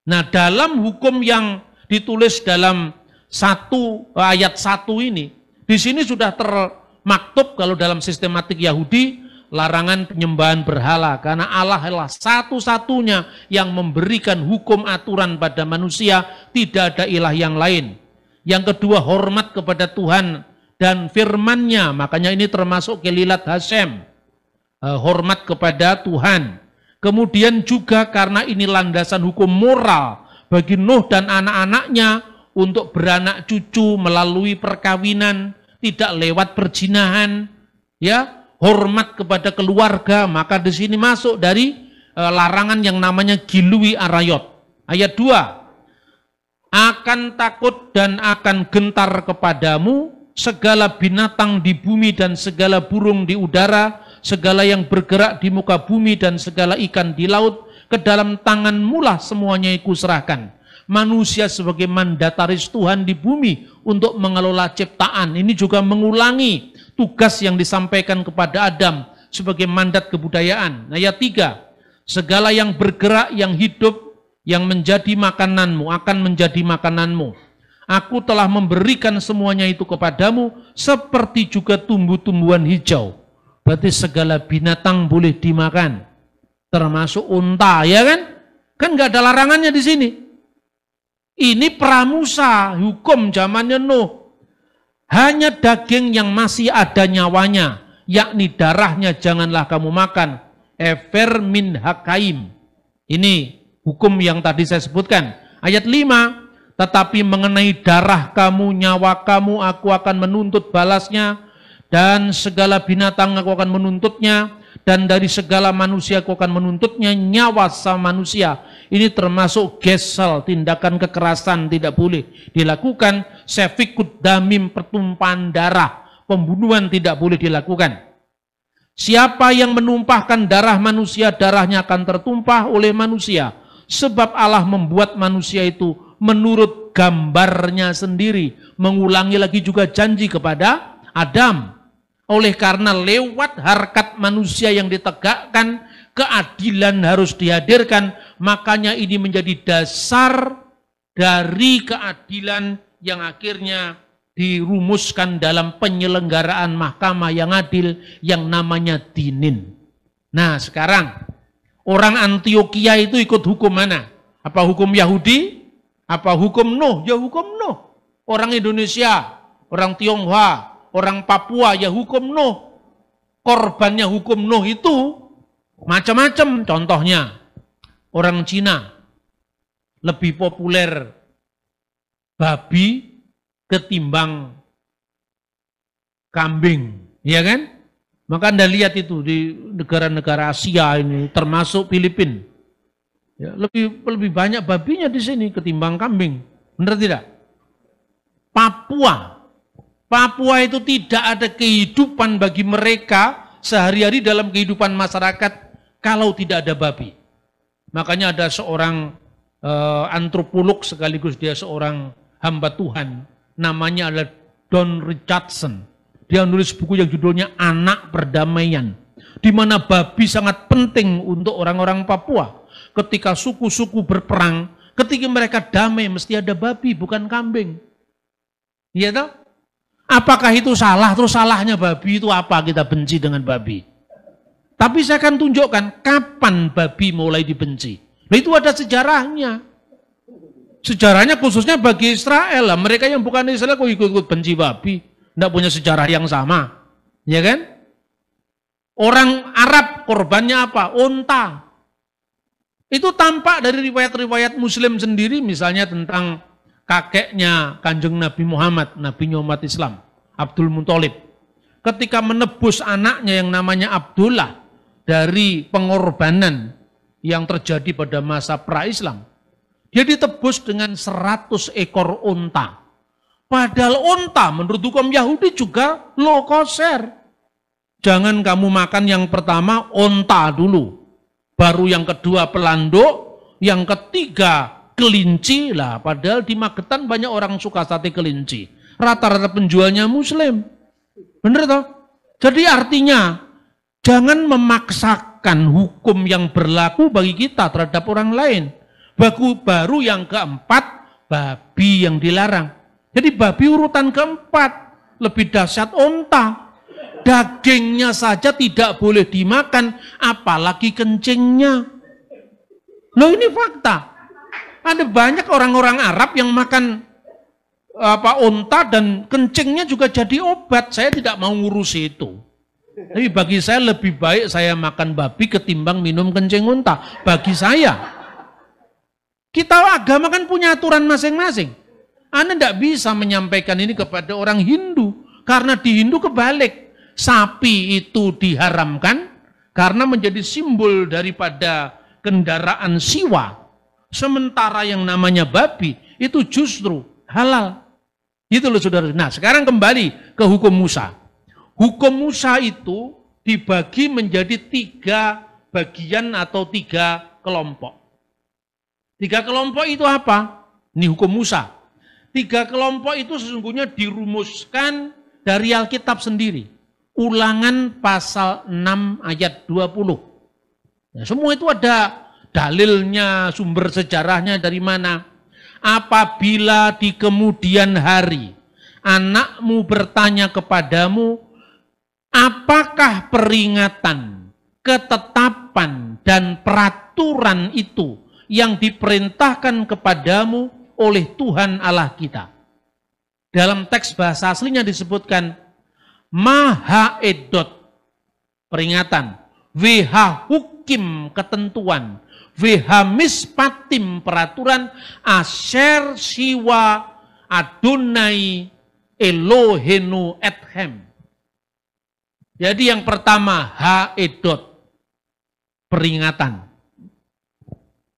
Nah, dalam hukum yang ditulis dalam ayat 1 ini, di sini sudah termaktub kalau dalam sistematik Yahudi, larangan penyembahan berhala, karena Allah adalah satu-satunya yang memberikan hukum aturan pada manusia, tidak ada ilah yang lain. Yang kedua, hormat kepada Tuhan dan firman-Nya, makanya ini termasuk kelilat Hashem, hormat kepada Tuhan. Kemudian juga karena ini landasan hukum moral bagi Nuh dan anak-anaknya untuk beranak cucu melalui perkawinan, tidak lewat perzinahan, ya, hormat kepada keluarga, maka di sini masuk dari larangan yang namanya gilui arayot. Ayat 2. Akan takut dan akan gentar kepadamu segala binatang di bumi dan segala burung di udara, segala yang bergerak di muka bumi dan segala ikan di laut, ke dalam tanganmu lah semuanya kuserahkan. Manusia sebagai mandataris Tuhan di bumi untuk mengelola ciptaan. Ini juga mengulangi tugas yang disampaikan kepada Adam sebagai mandat kebudayaan. Ayat 3. Segala yang bergerak, yang hidup, yang menjadi makananmu, akan menjadi makananmu. Aku telah memberikan semuanya itu kepadamu, seperti juga tumbuh-tumbuhan hijau. Berarti segala binatang boleh dimakan, termasuk unta, ya kan? Kan nggak ada larangannya di sini. Ini pramusa, hukum zamannya Nuh. Hanya daging yang masih ada nyawanya, yakni darahnya janganlah kamu makan. Efer min hakaim. Ini hukum yang tadi saya sebutkan. Ayat 5. Tetapi mengenai darah kamu, nyawa kamu, aku akan menuntut balasnya. Dan segala binatang aku akan menuntutnya. Dan dari segala manusia aku akan menuntutnya. Nyawa sama manusia Ini termasuk gesal, tindakan kekerasan tidak boleh dilakukan. Sefikut damim, pertumpahan darah, pembunuhan tidak boleh dilakukan. Siapa yang menumpahkan darah manusia, darahnya akan tertumpah oleh manusia. Sebab Allah membuat manusia itu menurut gambarnya sendiri. Mengulangi lagi juga janji kepada Adam. Oleh karena lewat harkat manusia yang ditegakkan, keadilan harus dihadirkan. Makanya ini menjadi dasar dari keadilan yang akhirnya dirumuskan dalam penyelenggaraan mahkamah yang adil yang namanya dinin. Nah sekarang orang Antioquia itu ikut hukum mana? Apa hukum Yahudi? Apa hukum Nuh? Ya hukum Nuh. Orang Indonesia, orang Tionghoa, orang Papua, ya hukum Nuh. Korbannya hukum Nuh itu macam-macam. Contohnya, orang Cina lebih populer babi ketimbang kambing, ya kan? Maka Anda lihat itu di negara-negara Asia ini, termasuk Filipina. Ya, lebih banyak babinya di sini ketimbang kambing. Benar tidak? Papua itu tidak ada kehidupan bagi mereka sehari-hari dalam kehidupan masyarakat kalau tidak ada babi. Makanya ada seorang antropolog sekaligus dia seorang hamba Tuhan, namanya adalah Don Richardson. Dia nulis buku yang judulnya Anak Perdamaian, di mana babi sangat penting untuk orang-orang Papua. Ketika suku-suku berperang, ketika mereka damai mesti ada babi, bukan kambing. Iya toh? Apakah itu salah? Terus salahnya babi itu apa? Kita benci dengan babi. Tapi saya akan tunjukkan kapan babi mulai dibenci. Nah, itu ada sejarahnya. Sejarahnya khususnya bagi Israel lah. Mereka yang bukan Israel kok ikut-ikut benci babi. Tidak punya sejarah yang sama. Ya kan? Orang Arab korbannya apa? Unta. Itu tampak dari riwayat-riwayat Muslim sendiri, misalnya tentang kakeknya Kanjeng Nabi Muhammad, nabinya umat Islam, Abdul Muthalib. Ketika menebus anaknya yang namanya Abdullah dari pengorbanan yang terjadi pada masa pra-Islam, dia ditebus dengan 100 ekor unta. Padahal unta menurut hukum Yahudi juga low kosher. Jangan kamu makan yang pertama unta dulu. Baru yang kedua pelanduk, yang ketiga kelinci lah. Padahal di Magetan banyak orang suka sate kelinci. Rata-rata penjualnya Muslim. Benar toh? Jadi artinya jangan memaksakan hukum yang berlaku bagi kita terhadap orang lain. Baru yang keempat, babi yang dilarang. Jadi babi urutan keempat, lebih dahsyat unta. Dagingnya saja tidak boleh dimakan, apalagi kencingnya. Loh ini fakta. Ada banyak orang-orang Arab yang makan unta dan kencingnya juga jadi obat. Saya tidak mau ngurusi itu. Tapi bagi saya lebih baik saya makan babi ketimbang minum kencing unta. Bagi saya. Kita agama kan punya aturan masing-masing. Anda tidak bisa menyampaikan ini kepada orang Hindu. Karena di Hindu kebalik. Sapi itu diharamkan karena menjadi simbol daripada kendaraan siwa. Sementara yang namanya babi itu justru halal. Itu loh saudara. Nah sekarang kembali ke hukum Musa. Hukum Musa itu dibagi menjadi 3 bagian atau 3 kelompok. 3 kelompok itu apa? Ini hukum Musa. 3 kelompok itu sesungguhnya dirumuskan dari Alkitab sendiri. Ulangan pasal 6 ayat 20. Nah, semua itu ada dalilnya, sumber sejarahnya dari mana. Apabila di kemudian hari anakmu bertanya kepadamu, apakah peringatan, ketetapan, dan peraturan itu yang diperintahkan kepadamu oleh Tuhan Allah kita. Dalam teks bahasa aslinya disebutkan Maha edot, peringatan, WH hukim, ketentuan, WH mispatim, peraturan, asher siwa Adonai Elohenu ethem. Jadi yang pertama H edot, peringatan.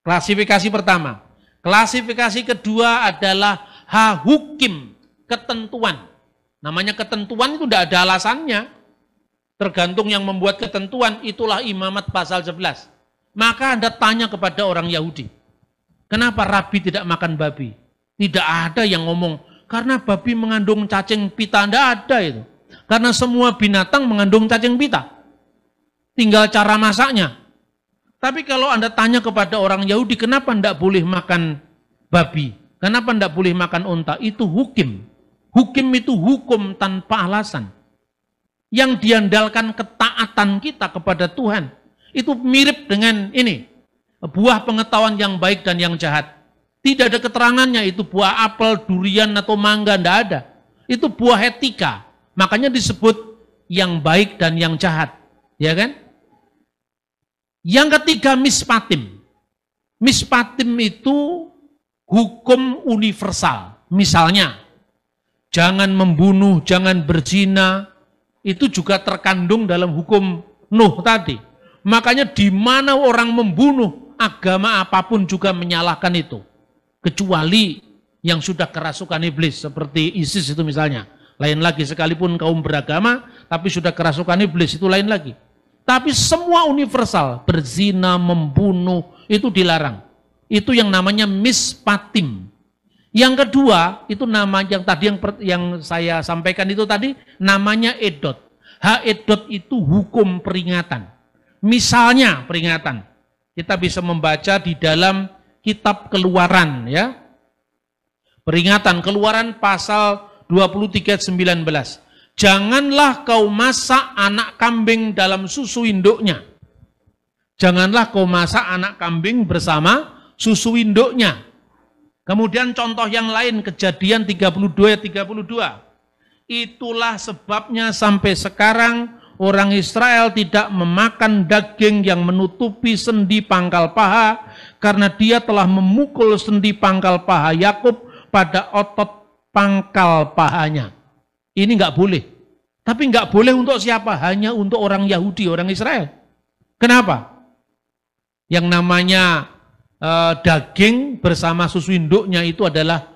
Klasifikasi pertama. Klasifikasi kedua adalah hukim, ketentuan. Namanya ketentuan itu tidak ada alasannya. Tergantung yang membuat ketentuan, itulah Imamat pasal 11. Maka Anda tanya kepada orang Yahudi, kenapa Rabi tidak makan babi? Tidak ada yang ngomong, karena babi mengandung cacing pita. Tidak ada itu. Karena semua binatang mengandung cacing pita. Tinggal cara masaknya. Tapi kalau Anda tanya kepada orang Yahudi, kenapa tidak boleh makan babi? Kenapa tidak boleh makan unta? Itu hukum. Hukum itu hukum tanpa alasan. Yang diandalkan ketaatan kita kepada Tuhan. Itu mirip dengan ini. Buah pengetahuan yang baik dan yang jahat. Tidak ada keterangannya itu buah apel, durian atau mangga. Tidak ada. Itu buah etika. Makanya disebut yang baik dan yang jahat. Ya kan? Yang ketiga mispatim. Mispatim itu hukum universal. Misalnya, jangan membunuh, jangan berzina. Itu juga terkandung dalam hukum Nuh tadi. Makanya di mana orang membunuh, agama apapun juga menyalahkan itu. Kecuali yang sudah kerasukan iblis, seperti ISIS itu misalnya. Lain lagi, sekalipun kaum beragama, tapi sudah kerasukan iblis, itu lain lagi. Tapi semua universal, berzina, membunuh, itu dilarang. Itu yang namanya mispatim. Yang kedua, itu nama yang tadi yang saya sampaikan itu tadi, namanya edot. Edot itu hukum peringatan. Misalnya peringatan. Kita bisa membaca di dalam kitab Keluaran ya. Peringatan Keluaran pasal 23:19. Janganlah kau masak anak kambing dalam susu induknya. Janganlah kau masak anak kambing bersama susu induknya. Kemudian contoh yang lain, Kejadian 32:32. Itulah sebabnya sampai sekarang orang Israel tidak memakan daging yang menutupi sendi pangkal paha, karena dia telah memukul sendi pangkal paha Yakub pada otot pangkal pahanya. Ini enggak boleh. Tapi enggak boleh untuk siapa? Hanya untuk orang Yahudi, orang Israel. Kenapa? Yang namanya daging bersama susu induknya itu adalah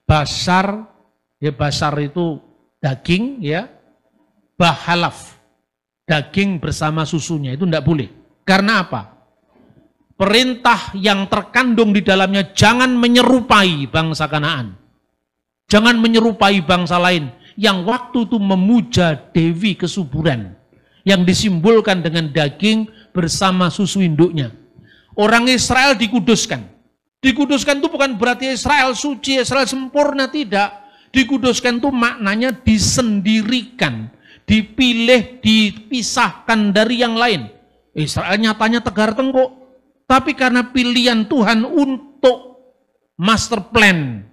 basar, ya basar itu daging ya, bahalaf, daging bersama susunya itu tidak boleh. Karena apa? Perintah yang terkandung di dalamnya, jangan menyerupai bangsa Kanaan, jangan menyerupai bangsa lain yang waktu itu memuja Dewi kesuburan, yang disimbolkan dengan daging bersama susu induknya. Orang Israel dikuduskan. Dikuduskan itu bukan berarti Israel suci, Israel sempurna, tidak. Dikuduskan itu maknanya disendirikan, dipilih, dipisahkan dari yang lain. Israel nyatanya tegar tengkuk. Tapi karena pilihan Tuhan untuk master plan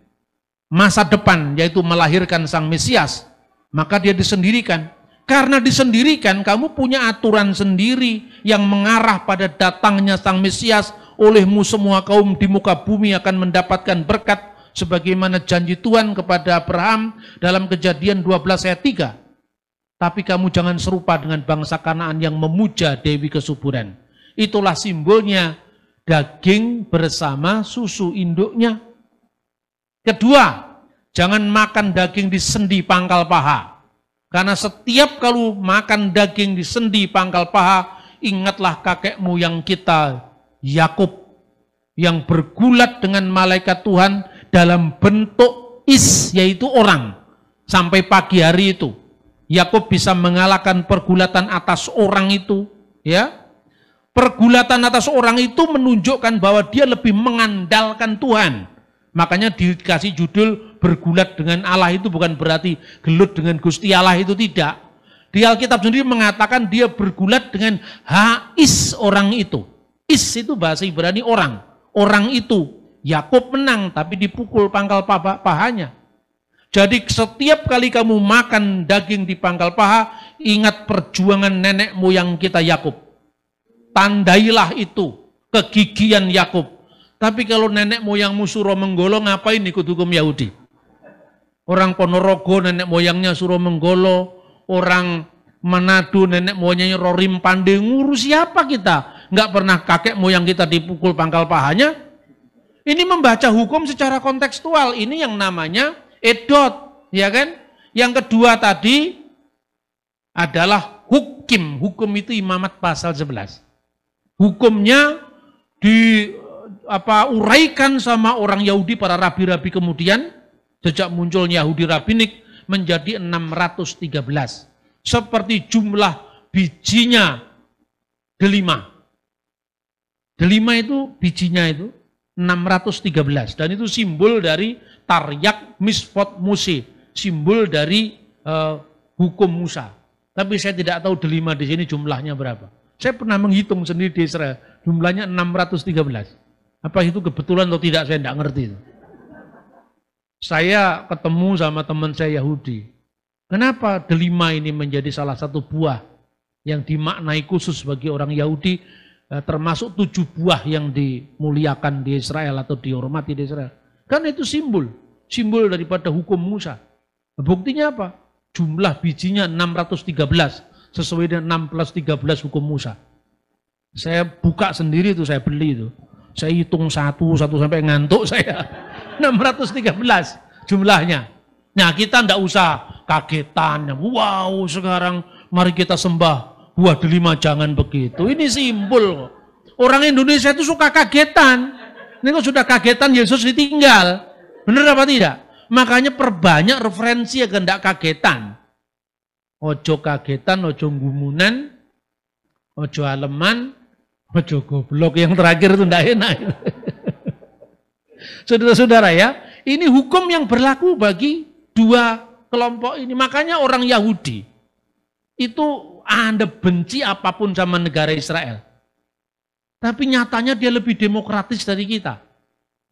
masa depan, yaitu melahirkan Sang Mesias, maka dia disendirikan. Karena disendirikan, kamu punya aturan sendiri yang mengarah pada datangnya Sang Mesias. Olehmu semua kaum di muka bumi akan mendapatkan berkat, sebagaimana janji Tuhan kepada Abraham dalam Kejadian 12 ayat 3. Tapi kamu jangan serupa dengan bangsa Kanaan yang memuja Dewi kesuburan. Itulah simbolnya daging bersama susu induknya. Kedua, jangan makan daging di sendi pangkal paha. Karena setiap kalau makan daging di sendi pangkal paha, ingatlah kakekmu yang kita, Yakub, yang bergulat dengan malaikat Tuhan dalam bentuk yaitu orang. Sampai pagi hari itu, Yakub bisa mengalahkan pergulatan atas orang itu. Ya, pergulatan atas orang itu menunjukkan bahwa dia lebih mengandalkan Tuhan. Makanya dikasih judul bergulat dengan Allah, itu bukan berarti gelut dengan Gusti Allah, itu tidak. Di Alkitab sendiri mengatakan dia bergulat dengan orang itu. Itu bahasa Ibrani orang. Orang itu. Yakub menang tapi dipukul pangkal pahanya. Jadi setiap kali kamu makan daging di pangkal paha, ingat perjuangan nenek moyang kita Yakub. Tandailah itu kegigihan Yakub. Tapi kalau nenek moyangmu Suromenggolo, ngapain ikut hukum Yahudi? Orang Ponorogo nenek moyangnya Suromenggolo, orang Manado nenek moyangnya Rorim Pande, ngurus siapa kita? nggak pernah kakek moyang kita dipukul pangkal pahanya. Ini membaca hukum secara kontekstual. Ini yang namanya edot, ya kan? Yang kedua tadi adalah hukim. Hukum itu imamat pasal 11. Hukumnya uraikan sama orang Yahudi, para rabi-rabi kemudian, sejak munculnya Yahudi Rabinik menjadi 613. Seperti jumlah bijinya delima. Delima itu bijinya itu 613. Dan itu simbol dari Taryak Misfot Muse. Simbol dari hukum Musa. Tapi saya tidak tahu delima di sini jumlahnya berapa. Saya pernah menghitung sendiri di Israel. Jumlahnya 613. Apa itu kebetulan atau tidak saya tidak ngerti. Saya ketemu sama teman saya Yahudi. Kenapa delima ini menjadi salah satu buah yang dimaknai khusus bagi orang Yahudi, termasuk 7 buah yang dimuliakan di Israel atau dihormati di Israel. Karena itu simbol daripada hukum Musa. Buktinya apa? Jumlah bijinya 613, sesuai dengan 6+13 hukum Musa. Saya buka sendiri itu, saya beli itu. Saya hitung satu sampai ngantuk saya. 613 jumlahnya. Nah kita tidak usah kagetan. Wow sekarang mari kita sembah buah delima, jangan begitu. Ini simbol. Orang Indonesia itu suka kagetan. Ini kok sudah kagetan Yesus ditinggal. Benar apa tidak? Makanya perbanyak referensi agar tidak kagetan. Ojo kagetan, ojo gumunan, ojo aleman, ojo goblok. Yang terakhir itu tidak enak. Saudara-saudara ya, ini hukum yang berlaku bagi dua kelompok ini. Makanya orang Yahudi itu Anda benci apapun sama negara Israel. Tapi nyatanya dia lebih demokratis dari kita.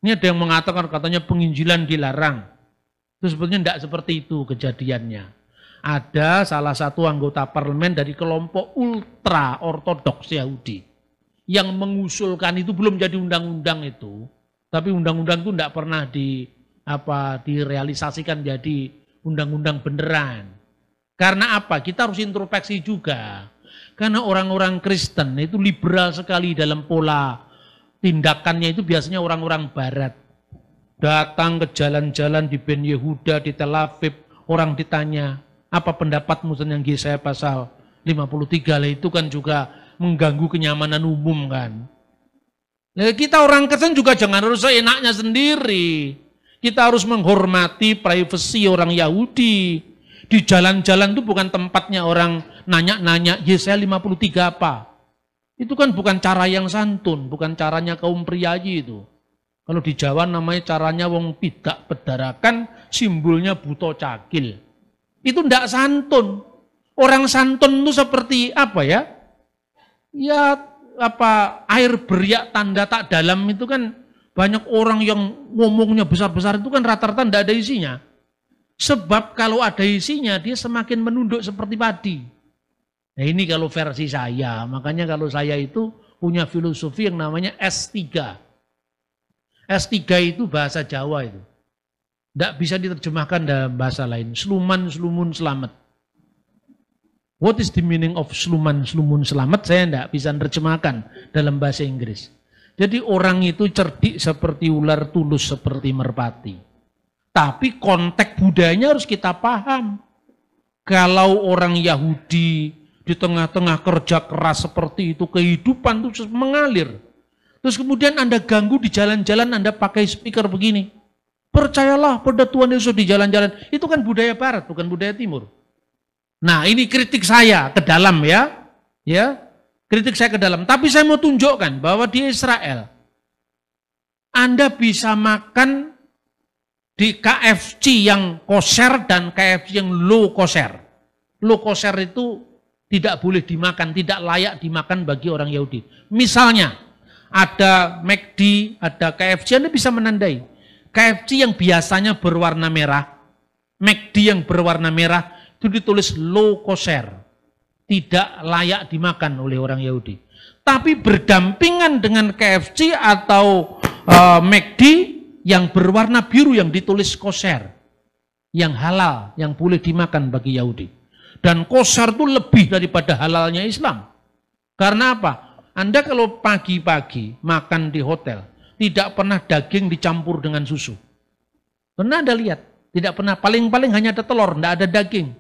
Ini ada yang mengatakan katanya penginjilan dilarang. Itu sebetulnya tidak seperti itu kejadiannya. Ada salah satu anggota parlemen dari kelompok ultra ortodoks Yahudi yang mengusulkan, itu belum jadi undang-undang itu. Tapi undang-undang itu tidak pernah direalisasikan jadi undang-undang beneran. Karena apa? Kita harus introspeksi juga. Karena orang-orang Kristen itu liberal sekali dalam pola tindakannya, itu biasanya orang-orang barat. Datang ke jalan-jalan di Ben Yehuda, di Tel Aviv, orang ditanya, apa pendapatmu tentang Yesaya pasal 53? Lah itu kan juga mengganggu kenyamanan umum kan. Nah, kita orang Kristen juga jangan harus seenaknya sendiri. Kita harus menghormati privasi orang Yahudi. Di jalan-jalan itu bukan tempatnya orang nanya-nanya Yesaya 53 apa. Itu kan bukan cara yang santun, bukan caranya kaum priayi itu. Kalau di Jawa namanya caranya wong pidak bedarakan, simbolnya buto cakil. Itu ndak santun. Orang santun itu seperti apa ya? Ya air beriak tanda tak dalam itu kan banyak orang yang ngomongnya besar-besar itu kan rata-rata ndak ada isinya. Sebab kalau ada isinya dia semakin menunduk seperti padi. Nah ini kalau versi saya, makanya kalau saya itu punya filosofi yang namanya S3. S3 itu bahasa Jawa itu. Tidak bisa diterjemahkan dalam bahasa lain. Sluman, slumun, selamat. What is the meaning of sluman, slumun, selamat? Saya tidak bisa menerjemahkan dalam bahasa Inggris. Jadi orang itu cerdik seperti ular, tulus seperti merpati. Tapi konteks budayanya harus kita paham. Kalau orang Yahudi di tengah-tengah kerja keras seperti itu, kehidupan itu mengalir. Terus kemudian Anda ganggu di jalan-jalan, Anda pakai speaker begini. Percayalah pada Tuhan Yesus di jalan-jalan. Itu kan budaya barat, bukan budaya timur. Nah ini kritik saya ke dalam ya. Kritik saya ke dalam. Tapi saya mau tunjukkan bahwa di Israel, Anda bisa makan di KFC yang kosher dan KFC yang low kosher. Low kosher itu tidak boleh dimakan, tidak layak dimakan bagi orang Yahudi. Misalnya, ada McD, ada KFC, Anda bisa menandai. KFC yang biasanya berwarna merah, McD yang berwarna merah, itu ditulis low kosher. Tidak layak dimakan oleh orang Yahudi. Tapi berdampingan dengan KFC atau McD, yang berwarna biru yang ditulis kosher, yang halal, yang boleh dimakan bagi Yahudi. Dan kosher itu lebih daripada halalnya Islam. Karena apa? Anda kalau pagi-pagi makan di hotel, tidak pernah daging dicampur dengan susu. Pernah Anda lihat? Tidak pernah, paling-paling hanya ada telur, tidak ada daging.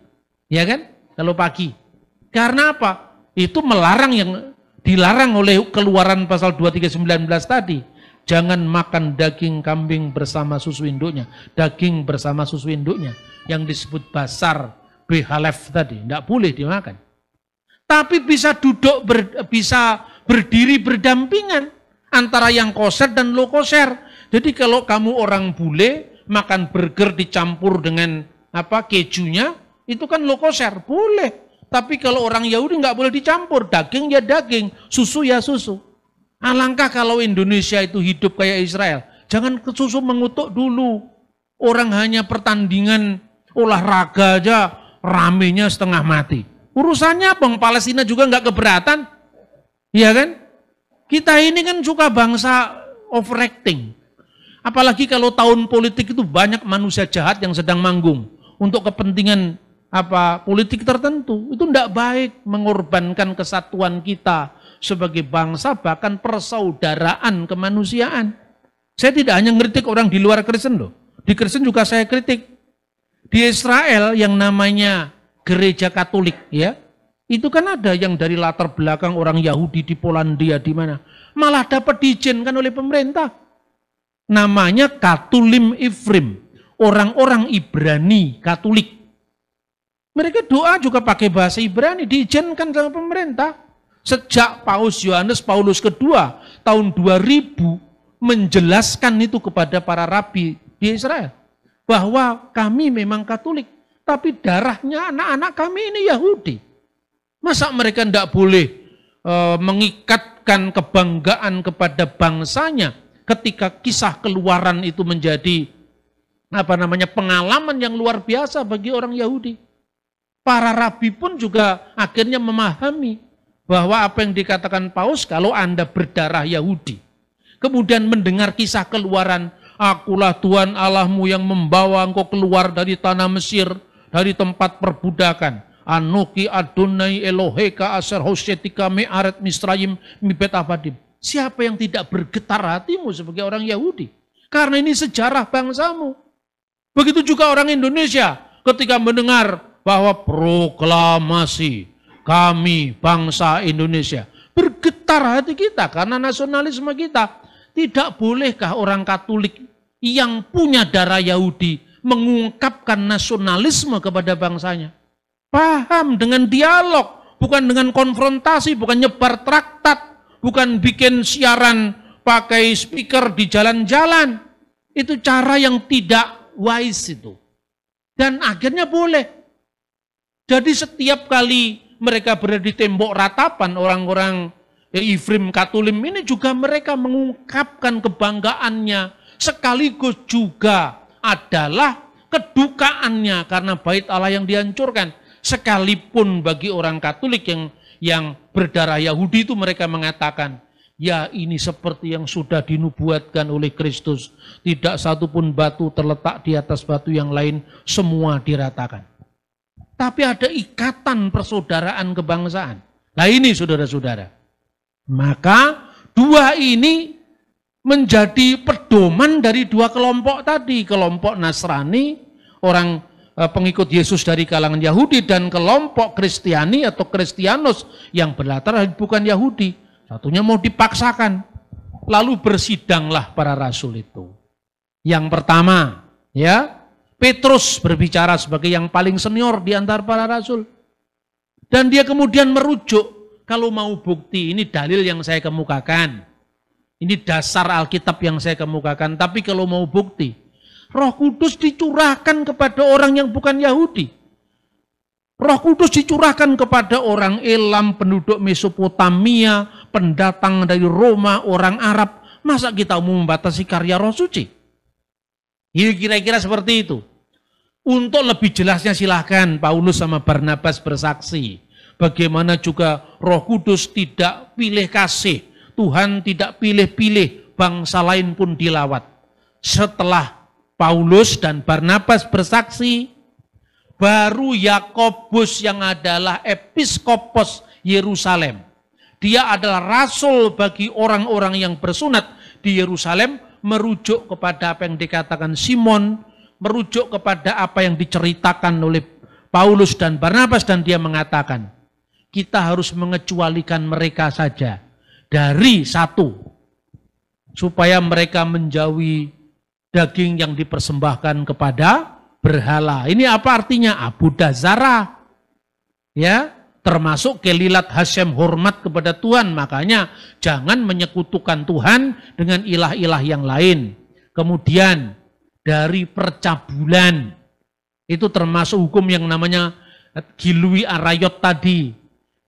Ya kan? Kalau pagi. Karena apa? Itu melarang yang dilarang oleh Keluaran pasal 23:19 tadi. Jangan makan daging kambing bersama susu induknya. Daging bersama susu induknya. Yang disebut basar, behalef tadi. Tidak boleh dimakan. Tapi bisa bisa berdiri berdampingan. Antara yang kosher dan low kosher. Jadi kalau kamu orang bule, makan burger dicampur dengan kejunya, itu kan low kosher. Boleh. Tapi kalau orang Yahudi nggak boleh dicampur. Daging ya daging, susu ya susu. Alangkah kalau Indonesia itu hidup kayak Israel. Jangan ke susu mengutuk dulu. Orang hanya pertandingan olahraga aja ramenya setengah mati. Urusannya Bang Palestina juga nggak keberatan. Iya kan? Kita ini kan suka bangsa overacting. Apalagi kalau tahun politik itu banyak manusia jahat yang sedang manggung. Untuk kepentingan politik tertentu. Itu tidak baik mengorbankan kesatuan kita sebagai bangsa, bahkan persaudaraan kemanusiaan. Saya tidak hanya ngeritik orang di luar Kristen loh. Di Kristen juga saya kritik. Di Israel yang namanya gereja Katolik ya, itu kan ada yang dari latar belakang orang Yahudi di Polandia di mana. Malah dapat diizinkan oleh pemerintah. Namanya Katulim Ifrim. Orang-orang Ibrani Katolik. Mereka doa juga pakai bahasa Ibrani, diizinkan sama pemerintah. Sejak Paus Yohanes Paulus kedua tahun 2000 menjelaskan itu kepada para rabi di Israel. Bahwa kami memang Katolik, tapi darahnya anak-anak kami ini Yahudi. Masa mereka tidak boleh mengikatkan kebanggaan kepada bangsanya ketika kisah Keluaran itu menjadi pengalaman yang luar biasa bagi orang Yahudi. Para rabi pun juga akhirnya memahami bahwa apa yang dikatakan Paus, kalau Anda berdarah Yahudi, kemudian mendengar kisah Keluaran, akulah Tuhan Allahmu yang membawa engkau keluar dari tanah Mesir, dari tempat perbudakan. Anoki Adonai Eloheka Aser Hosetika Me'aret Misrayim Mibet Abadim. Siapa yang tidak bergetar hatimu sebagai orang Yahudi? Karena ini sejarah bangsamu. Begitu juga orang Indonesia ketika mendengar bahwa proklamasi kami bangsa Indonesia. Bergetar hati kita karena nasionalisme kita. Tidak bolehkah orang Katolik yang punya darah Yahudi mengungkapkan nasionalisme kepada bangsanya? Paham dengan dialog, bukan dengan konfrontasi, bukan nyebar traktat, bukan bikin siaran pakai speaker di jalan-jalan. Itu cara yang tidak wise itu. Dan akhirnya boleh. Jadi setiap kali mereka berada di tembok ratapan, orang-orang Ifrim Katulim ini juga mereka mengungkapkan kebanggaannya. Sekaligus juga adalah kedukaannya karena bait Allah yang dihancurkan. Sekalipun bagi orang Katolik yang berdarah Yahudi itu mereka mengatakan, ya ini seperti yang sudah dinubuatkan oleh Kristus. Tidak satupun batu terletak di atas batu yang lain, semua diratakan. Tapi ada ikatan persaudaraan kebangsaan. Nah ini saudara-saudara. Maka dua ini menjadi pedoman dari dua kelompok tadi. Kelompok Nasrani, orang pengikut Yesus dari kalangan Yahudi, dan kelompok Kristiani atau Kristianos yang berlatar bukan Yahudi. Satunya mau dipaksakan. Lalu bersidanglah para rasul itu. Yang pertama, ya, Petrus berbicara sebagai yang paling senior di antara para rasul. Dan dia kemudian merujuk, kalau mau bukti, ini dalil yang saya kemukakan. Ini dasar Alkitab yang saya kemukakan. Tapi kalau mau bukti, Roh Kudus dicurahkan kepada orang yang bukan Yahudi. Roh Kudus dicurahkan kepada orang Elam, penduduk Mesopotamia, pendatang dari Roma, orang Arab. Masa kita mau membatasi karya Roh Suci? Kira-kira seperti itu. Untuk lebih jelasnya silahkan Paulus sama Barnabas bersaksi. Bagaimana juga Roh Kudus tidak pilih kasih. Tuhan tidak pilih-pilih, bangsa lain pun dilawat. Setelah Paulus dan Barnabas bersaksi, baru Yakobus yang adalah episkopos Yerusalem Dia adalah rasul bagi orang-orang yang bersunat di Yerusalem, merujuk kepada apa yang dikatakan Simon, merujuk kepada apa yang diceritakan oleh Paulus dan Barnabas, dan dia mengatakan, kita harus mengecualikan mereka saja dari satu, supaya mereka menjauhi daging yang dipersembahkan kepada berhala. Ini apa artinya? Abudah Zara. Ya, termasuk kelilat Hashem, hormat kepada Tuhan. Makanya jangan menyekutukan Tuhan dengan ilah-ilah yang lain. Kemudian dari percabulan, itu termasuk hukum yang namanya Gilui Arayot tadi.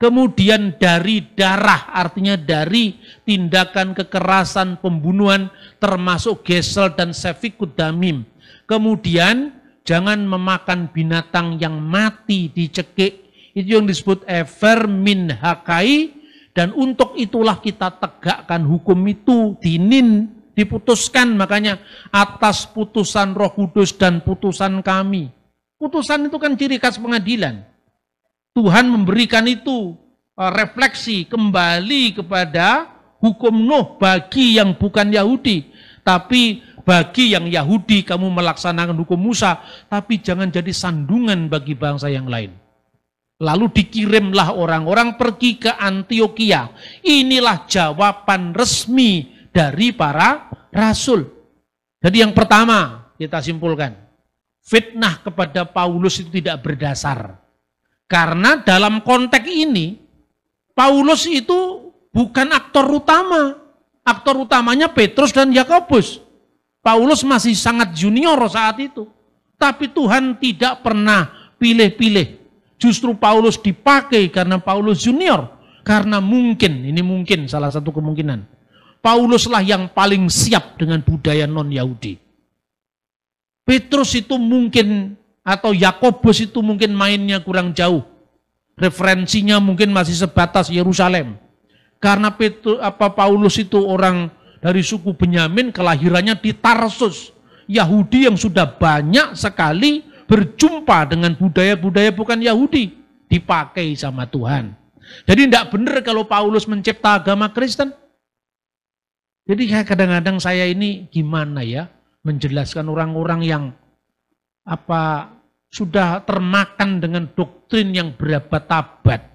Kemudian dari darah, artinya dari tindakan kekerasan, pembunuhan, termasuk gesel dan sefikud damim. Kemudian jangan memakan binatang yang mati, dicekik. Itu yang disebut ever min hakai. Dan untuk itulah kita tegakkan hukum itu, dinin, diputuskan. Makanya atas putusan Roh Kudus dan putusan kami. Putusan itu kan ciri khas pengadilan. Tuhan memberikan itu refleksi kembali kepada hukum Nuh bagi yang bukan Yahudi. Tapi bagi yang Yahudi kamu melaksanakan hukum Musa, tapi jangan jadi sandungan bagi bangsa yang lain. Lalu dikirimlah orang-orang pergi ke Antioquia. Inilah jawaban resmi dari para rasul. Jadi yang pertama kita simpulkan, fitnah kepada Paulus itu tidak berdasar. Karena dalam konteks ini, Paulus itu bukan aktor utama. Aktor utamanya Petrus dan Yakobus. Paulus masih sangat junior saat itu. Tapi Tuhan tidak pernah pilih-pilih. Justru Paulus dipakai karena Paulus junior. Karena mungkin, ini mungkin salah satu kemungkinan, Pauluslah yang paling siap dengan budaya non-Yahudi. Petrus itu mungkin, atau Yakobus itu mungkin mainnya kurang jauh. Referensinya mungkin masih sebatas Yerusalem. Karena Paulus itu orang dari suku Benyamin, kelahirannya di Tarsus. Yahudi yang sudah banyak sekali berjumpa dengan budaya-budaya bukan Yahudi. Dipakai sama Tuhan. Jadi tidak benar kalau Paulus mencipta agama Kristen. Jadi kadang-kadang saya ini gimana ya menjelaskan orang-orang yang sudah termakan dengan doktrin yang berabad-abad.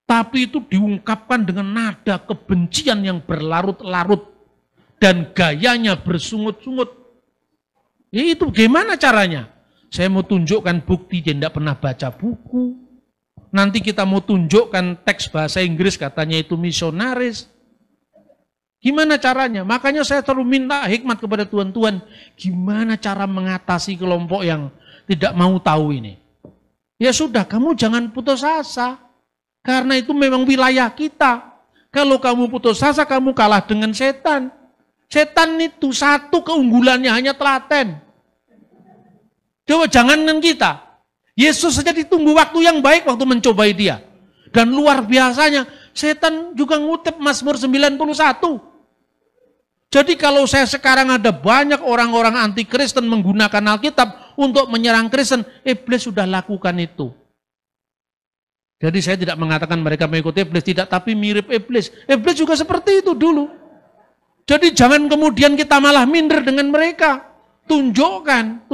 Tapi itu diungkapkan dengan nada kebencian yang berlarut-larut dan gayanya bersungut-sungut. Ya itu gimana caranya? Saya mau tunjukkan bukti dia tidak pernah baca buku. Nanti kita mau tunjukkan teks bahasa Inggris katanya itu misionaris. Gimana caranya? Makanya saya selalu minta hikmat kepada Tuhan, gimana cara mengatasi kelompok yang tidak mau tahu ini. Ya sudah, kamu jangan putus asa. Karena itu memang wilayah kita. Kalau kamu putus asa, kamu kalah dengan setan. Setan itu satu keunggulannya hanya telaten. Coba jangankan kita. Yesus saja ditunggu waktu yang baik waktu mencobai dia. Dan luar biasanya, setan juga ngutip Mazmur 91. Jadi kalau saya sekarang ada banyak orang-orang anti Kristen menggunakan Alkitab untuk menyerang Kristen, iblis sudah lakukan itu. Jadi saya tidak mengatakan mereka mengikuti iblis, tidak, tapi mirip iblis. Iblis juga seperti itu dulu. Jadi jangan kemudian kita malah minder dengan mereka. Tunjukkan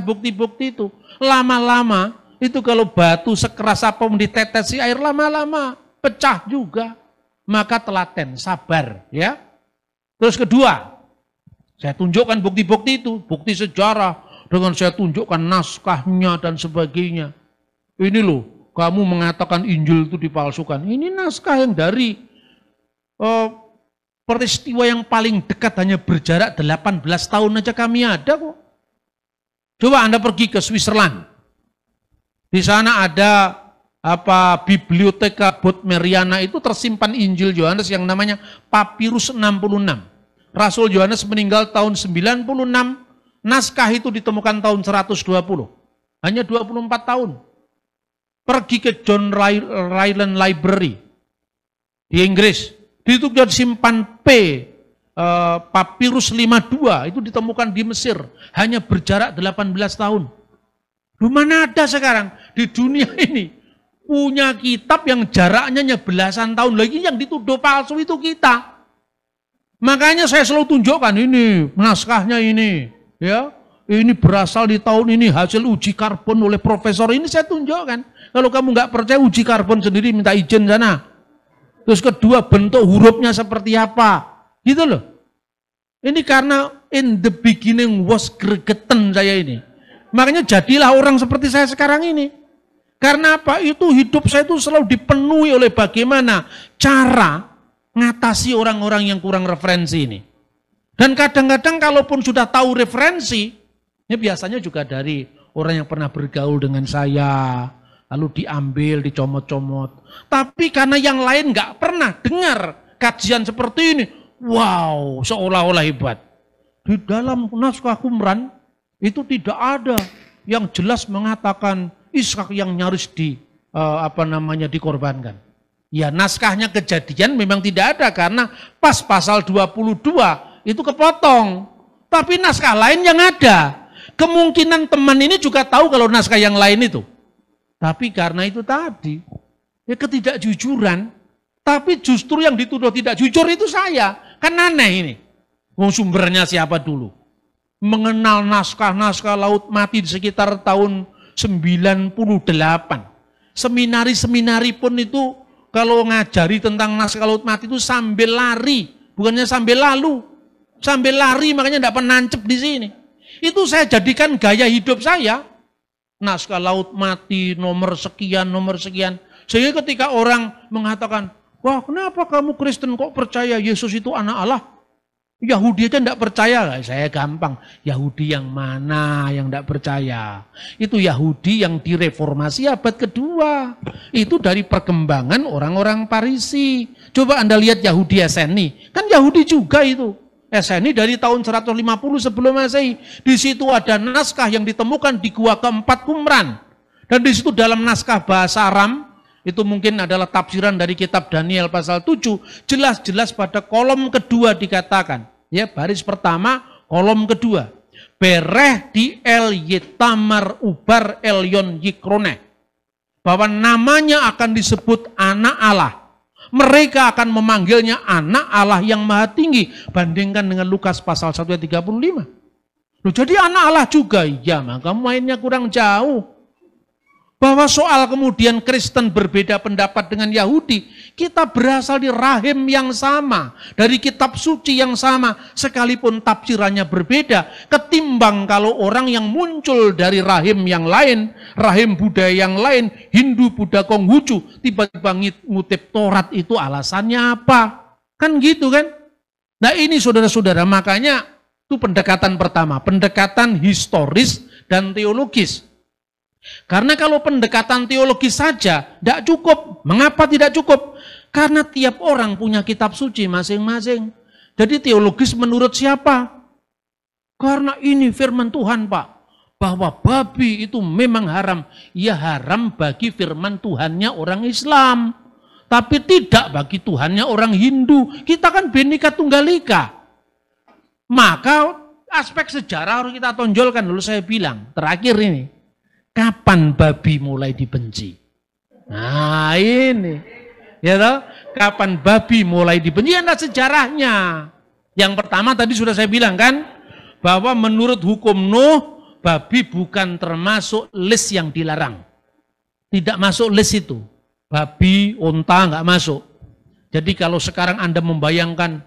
bukti-bukti itu. Lama-lama itu kalau batu sekeras apapun ditetesi air, lama-lama pecah juga. Maka telaten, sabar, ya. Terus kedua, saya tunjukkan bukti-bukti itu, bukti sejarah, dengan saya tunjukkan naskahnya dan sebagainya. Ini loh, kamu mengatakan Injil itu dipalsukan. Ini naskah yang dari peristiwa yang paling dekat hanya berjarak 18 tahun aja kami ada kok. Coba Anda pergi ke Switzerland. Di sana ada Biblioteka Bodmeriana, itu tersimpan Injil Yohanes yang namanya Papirus 66. Rasul Yohanes meninggal tahun 96, naskah itu ditemukan tahun 120. Hanya 24 tahun. Pergi ke John Ryland Library di Inggris. Itu sudah disimpan Papirus 52, itu ditemukan di Mesir. Hanya berjarak 18 tahun. Di mana ada sekarang di dunia ini punya kitab yang jaraknya hanya belasan tahun. Lagi yang dituduh palsu itu kita. Makanya saya selalu tunjukkan ini, naskahnya ini. Ya, ini berasal di tahun ini, hasil uji karbon oleh profesor ini saya tunjukkan. Kalau kamu nggak percaya uji karbon sendiri, minta izin sana. Terus kedua, bentuk hurufnya seperti apa. Gitu loh. Ini karena in the beginning was gregetan saya ini. Makanya jadilah orang seperti saya sekarang ini. Karena apa? Itu hidup saya itu selalu dipenuhi oleh bagaimana cara ngatasi orang-orang yang kurang referensi ini. Dan kadang-kadang kalaupun sudah tahu referensi, ini biasanya juga dari orang yang pernah bergaul dengan saya, lalu diambil, dicomot-comot. Tapi karena yang lain nggak pernah dengar kajian seperti ini, wow, seolah-olah hebat. Di dalam naskah Qumran itu tidak ada yang jelas mengatakan Ishak yang nyaris dikorbankan. Ya, naskahnya Kejadian memang tidak ada karena pas pasal 22 itu kepotong. Tapi naskah lain yang ada. Kemungkinan teman ini juga tahu kalau naskah yang lain itu. Tapi karena itu tadi, ya ketidakjujuran. Tapi justru yang dituduh tidak jujur itu saya. Kan aneh ini. Mau sumbernya siapa dulu? Mengenal naskah-naskah Laut Mati di sekitar tahun 98. Seminari-seminari pun itu kalau ngajari tentang naskah Laut Mati itu sambil lari. Bukannya sambil lalu. Sambil lari makanya tidak pernah nancep di sini. Itu saya jadikan gaya hidup saya. Naskah Laut Mati nomor sekian. Sehingga ketika orang mengatakan, wah kenapa kamu Kristen kok percaya Yesus itu anak Allah? Yahudi aja tidak percaya. Saya gampang. Yahudi yang mana yang tidak percaya? Itu Yahudi yang direformasi abad kedua. Itu dari perkembangan orang-orang Parisi. Coba Anda lihat Yahudi Eseni. Kan Yahudi juga itu. Eseni dari tahun 150 sebelum Masehi. Di situ ada naskah yang ditemukan di gua keempat Qumran. Dan di situ dalam naskah bahasa Aram, itu mungkin adalah tafsiran dari kitab Daniel pasal 7, jelas-jelas pada kolom kedua dikatakan, ya baris pertama, kolom kedua, bereh di el yetamar ubar elyon yikroneh, bahwa namanya akan disebut anak Allah. Mereka akan memanggilnya anak Allah yang maha tinggi. Bandingkan dengan Lukas pasal 1 ayat 35. Loh, jadi anak Allah juga, ya maka mainnya kurang jauh. Bahwa soal kemudian Kristen berbeda pendapat dengan Yahudi, kita berasal di rahim yang sama, dari kitab suci yang sama, sekalipun tafsirannya berbeda, ketimbang kalau orang yang muncul dari rahim yang lain, rahim budaya yang lain, Hindu, Buddha, Konghucu, tiba-tiba ngutip Taurat itu alasannya apa? Kan gitu kan? Nah ini saudara-saudara, makanya itu pendekatan pertama, pendekatan historis dan teologis. Karena kalau pendekatan teologis saja tidak cukup. Mengapa tidak cukup? Karena tiap orang punya kitab suci masing-masing. Jadi teologis menurut siapa? Karena ini firman Tuhan, Pak. Bahwa babi itu memang haram. Ya haram bagi firman Tuhannya orang Islam. Tapi tidak bagi Tuhannya orang Hindu. Kita kan Bhinneka Tunggal Ika. Maka aspek sejarah harus kita tonjolkan. Dulu saya bilang, terakhir ini. Kapan babi mulai dibenci? Nah ini, ya toh? Kapan babi mulai dibenci? Ada sejarahnya. Yang pertama tadi sudah saya bilang kan, bahwa menurut hukum Nuh, babi bukan termasuk list yang dilarang. Tidak masuk list itu. Babi, unta nggak masuk. Jadi kalau sekarang Anda membayangkan,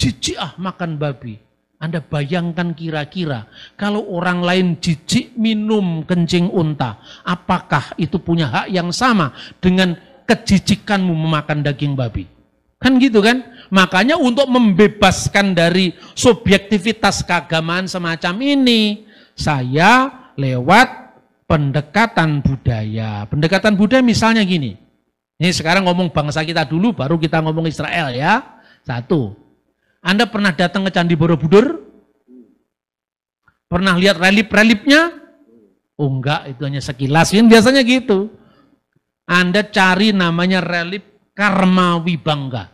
jijik makan babi. Anda bayangkan kira-kira kalau orang lain jijik minum kencing unta, apakah itu punya hak yang sama dengan kejijikanmu memakan daging babi? Kan gitu kan? Makanya untuk membebaskan dari subjektivitas keagamaan semacam ini, saya lewat pendekatan budaya. Pendekatan budaya misalnya gini. Ini sekarang ngomong bangsa kita dulu, baru kita ngomong Israel ya. Satu. Anda pernah datang ke Candi Borobudur? Pernah lihat relief-reliefnya? Oh enggak, itu hanya sekilas. Biasanya gitu. Anda cari namanya relief Karma Wibangga.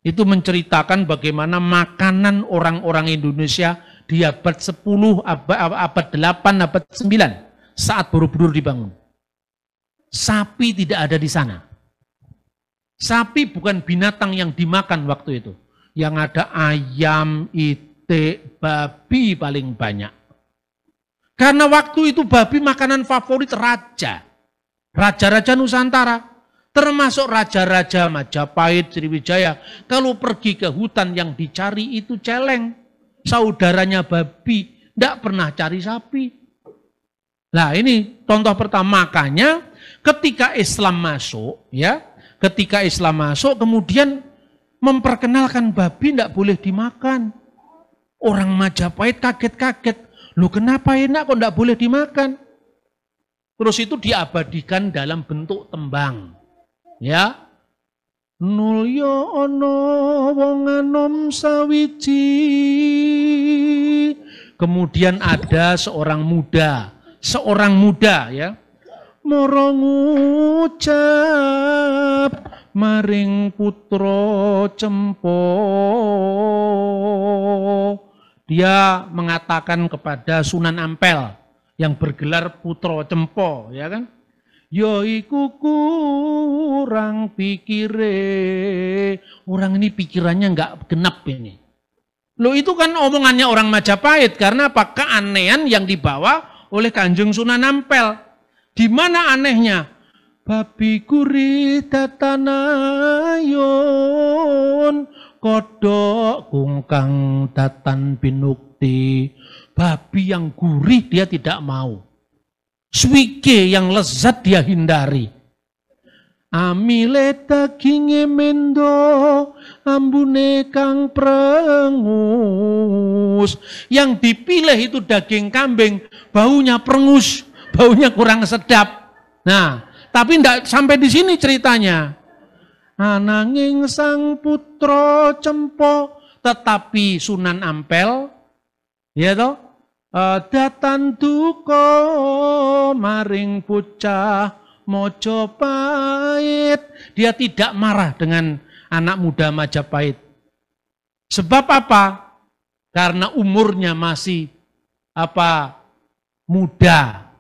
Itu menceritakan bagaimana makanan orang-orang Indonesia di abad 10, abad 8, abad 9 saat Borobudur dibangun. Sapi tidak ada di sana. Sapi bukan binatang yang dimakan waktu itu. Yang ada ayam, itik, babi paling banyak. Karena waktu itu babi makanan favorit raja. Raja-raja Nusantara. Termasuk raja-raja Majapahit, Sriwijaya. Kalau pergi ke hutan yang dicari itu celeng. Saudaranya babi. Tidak pernah cari sapi. Nah ini contoh pertama. Makanya ketika Islam masuk, ya, ketika Islam masuk kemudian memperkenalkan babi tidak boleh dimakan. Orang Majapahit kaget-kaget. Loh kenapa enak kok tidak boleh dimakan? Terus itu diabadikan dalam bentuk tembang. Ya. Nulyo ono wong anom sawiji. Kemudian ada seorang muda ya. Moro ngucap maring putra Cempo. Dia mengatakan kepada Sunan Ampel yang bergelar Putra Cempo, ya kan? Yo iku kurang pikire. Orang ini pikirannya enggak genap ini. Loh itu kan omongannya orang Majapahit karena apa? Keanehan yang dibawa oleh Kanjeng Sunan Ampel. Di mana anehnya? Babi gurih tatanayon kodok kungkang datan binukti. Babi yang gurih dia tidak mau. Swike yang lezat dia hindari. Amile daginge mendo ambune kang prengus. Yang dipilih itu daging kambing, baunya prengus, baunya kurang sedap. Nah, tapi tidak sampai di sini ceritanya. Ananging sang putra Cempo, tetapi Sunan Ampel, ya toh, datan duka maring bocah Mojopahit. Dia tidak marah dengan anak muda Majapahit. Sebab apa? Karena umurnya masih muda.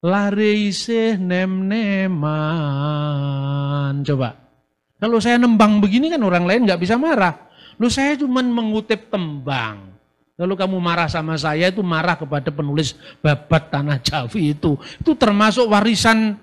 Lare isih nem-neman. Coba. Kalau saya nembang begini kan orang lain nggak bisa marah. Loh saya cuma mengutip tembang. Kalau kamu marah sama saya itu marah kepada penulis Babat Tanah Jawi itu. Itu termasuk warisan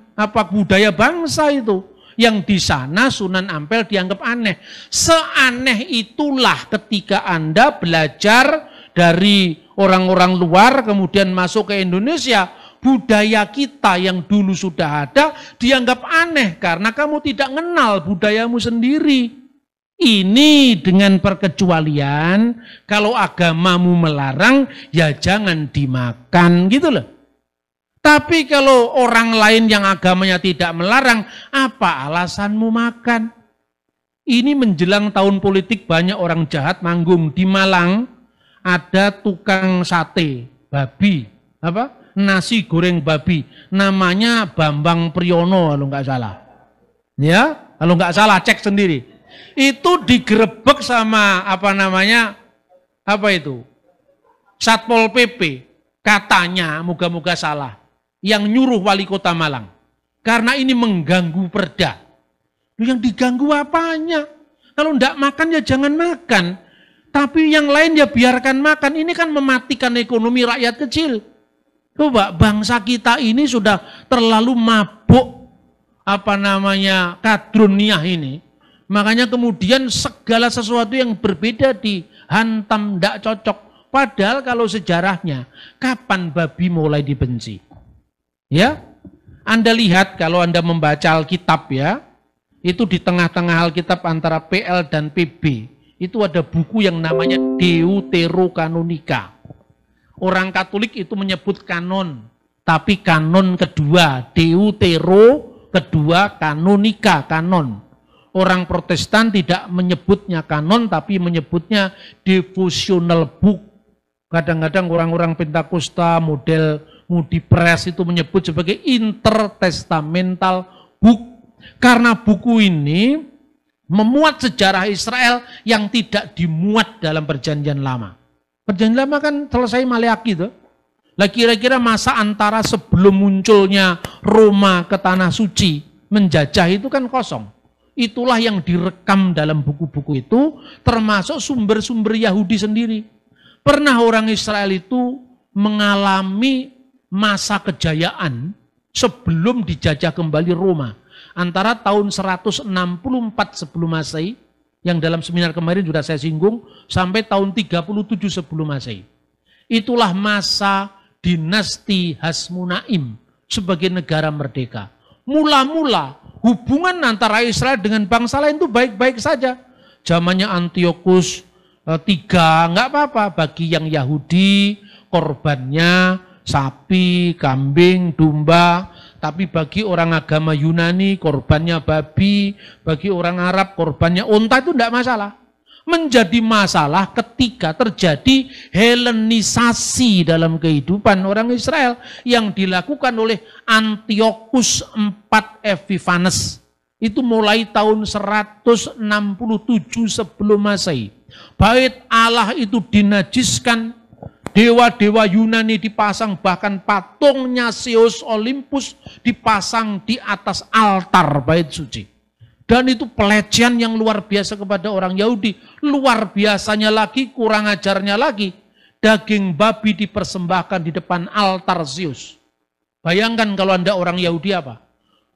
budaya bangsa itu. Yang di sana Sunan Ampel dianggap aneh. Seaneh itulah ketika Anda belajar dari orang-orang luar kemudian masuk ke Indonesia. Budaya kita yang dulu sudah ada dianggap aneh karena kamu tidak mengenal budayamu sendiri. Ini dengan perkecualian, kalau agamamu melarang, ya jangan dimakan gitu loh. Tapi kalau orang lain yang agamanya tidak melarang, apa alasanmu makan? Ini menjelang tahun politik banyak orang jahat manggung. Di Malang ada tukang sate babi, nasi goreng babi. Namanya Bambang Priyono kalau nggak salah. Ya, kalau nggak salah cek sendiri. Itu digerebek sama Satpol PP, katanya moga-moga salah, yang nyuruh wali kota Malang. Karena ini mengganggu perda. Yang diganggu apanya? Kalau enggak makan ya jangan makan. Tapi yang lain ya biarkan makan. Ini kan mematikan ekonomi rakyat kecil. Coba bangsa kita ini sudah terlalu mabuk kadruniyah ini. Makanya kemudian segala sesuatu yang berbeda dihantam, tidak cocok. Padahal kalau sejarahnya, kapan babi mulai dibenci? Ya, Anda lihat kalau Anda membaca Alkitab ya, itu di tengah-tengah Alkitab antara PL dan PB, itu ada buku yang namanya Deuterokanonika. Orang Katolik itu menyebut kanon, tapi kanon kedua, Deutero, kedua kanonika, kanon. Orang Protestan tidak menyebutnya kanon, tapi menyebutnya devotional book. Kadang-kadang orang-orang Pentakosta, model Moody Press itu menyebut sebagai intertestamental book. Karena buku ini memuat sejarah Israel yang tidak dimuat dalam Perjanjian Lama. Perjanjian Lama kan selesai Maleakhi itu. Lah kira-kira masa antara sebelum munculnya Roma ke Tanah Suci menjajah itu kan kosong. Itulah yang direkam dalam buku-buku itu, termasuk sumber-sumber Yahudi sendiri. Pernah orang Israel itu mengalami masa kejayaan sebelum dijajah kembali Roma. Antara tahun 164 sebelum Masehi, yang dalam seminar kemarin sudah saya singgung, sampai tahun 37 sebelum Masehi. Itulah masa dinasti Hasmonaim sebagai negara merdeka. Mula-mula hubungan antara Israel dengan bangsa lain itu baik-baik saja. Zamannya Antiochus III, nggak apa-apa. Bagi yang Yahudi, korbannya sapi, kambing, domba. Tapi bagi orang agama Yunani, korbannya babi. Bagi orang Arab, korbannya unta, itu enggak masalah. Menjadi masalah ketika terjadi Helenisasi dalam kehidupan orang Israel yang dilakukan oleh Antiochus IV Epiphanes. Itu mulai tahun 167 sebelum Masehi. Bait Allah itu dinajiskan, dewa-dewa Yunani dipasang, bahkan patungnya Zeus Olympus dipasang di atas altar bait suci. Dan itu pelecehan yang luar biasa kepada orang Yahudi. Luar biasanya lagi, kurang ajarnya lagi, daging babi dipersembahkan di depan altar Zeus. Bayangkan kalau Anda orang Yahudi apa?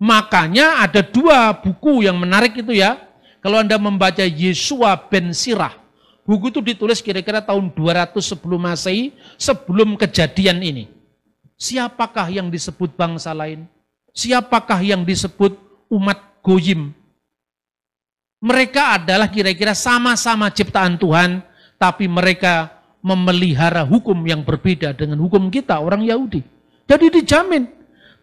Makanya ada dua buku yang menarik itu ya. Kalau Anda membaca Yeshua ben Sirah, buku itu ditulis kira-kira tahun 200 sebelum Masehi, sebelum kejadian ini. Siapakah yang disebut bangsa lain? Siapakah yang disebut umat Goyim? Mereka adalah kira-kira sama-sama ciptaan Tuhan, tapi mereka memelihara hukum yang berbeda dengan hukum kita, orang Yahudi. Jadi dijamin.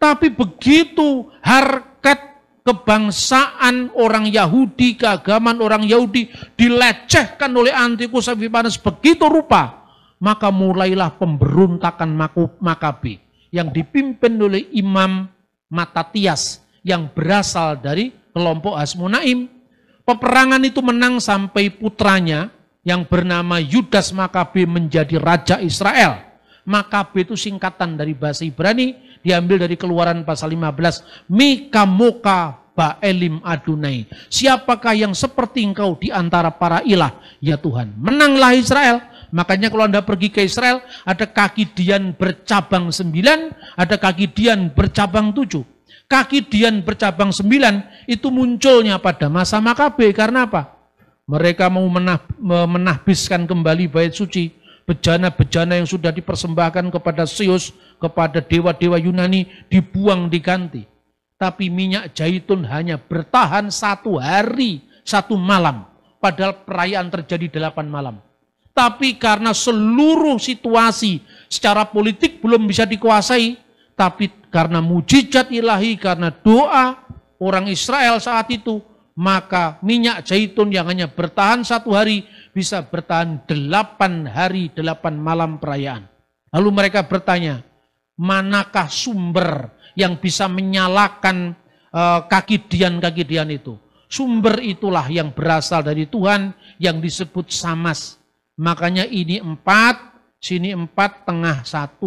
Tapi begitu harkat kebangsaan orang Yahudi, keagamaan orang Yahudi dilecehkan oleh Antiochus Epiphanes begitu rupa, maka mulailah pemberontakan Makabe yang dipimpin oleh Imam Matatias yang berasal dari kelompok Hasmonaim. Peperangan itu menang sampai putranya yang bernama Yudas Makabe menjadi raja Israel. Makabe itu singkatan dari bahasa Ibrani, diambil dari Keluaran pasal 15. Mikamoka Baalim Adonai. Siapakah yang seperti engkau di antara para ilah? Ya Tuhan. Menanglah Israel. Makanya kalau Anda pergi ke Israel, ada kaki Dian bercabang 9, ada kaki Dian bercabang 7. Kaki Dian bercabang 9 itu munculnya pada masa Makabe. Karena apa? Mereka mau menahbiskan kembali bait suci. Bejana-bejana yang sudah dipersembahkan kepada Zeus, kepada dewa-dewa Yunani, dibuang diganti. Tapi minyak zaitun hanya bertahan 1 hari, 1 malam. Padahal perayaan terjadi 8 malam. Tapi karena seluruh situasi secara politik belum bisa dikuasai, tapi karena mujizat ilahi, karena doa orang Israel saat itu, maka minyak zaitun yang hanya bertahan 1 hari bisa bertahan 8 hari, 8 malam perayaan. Lalu mereka bertanya, manakah sumber yang bisa menyalakan kaki Dian itu? Sumber itulah yang berasal dari Tuhan yang disebut Samas. Makanya ini 4, sini 4, tengah 1.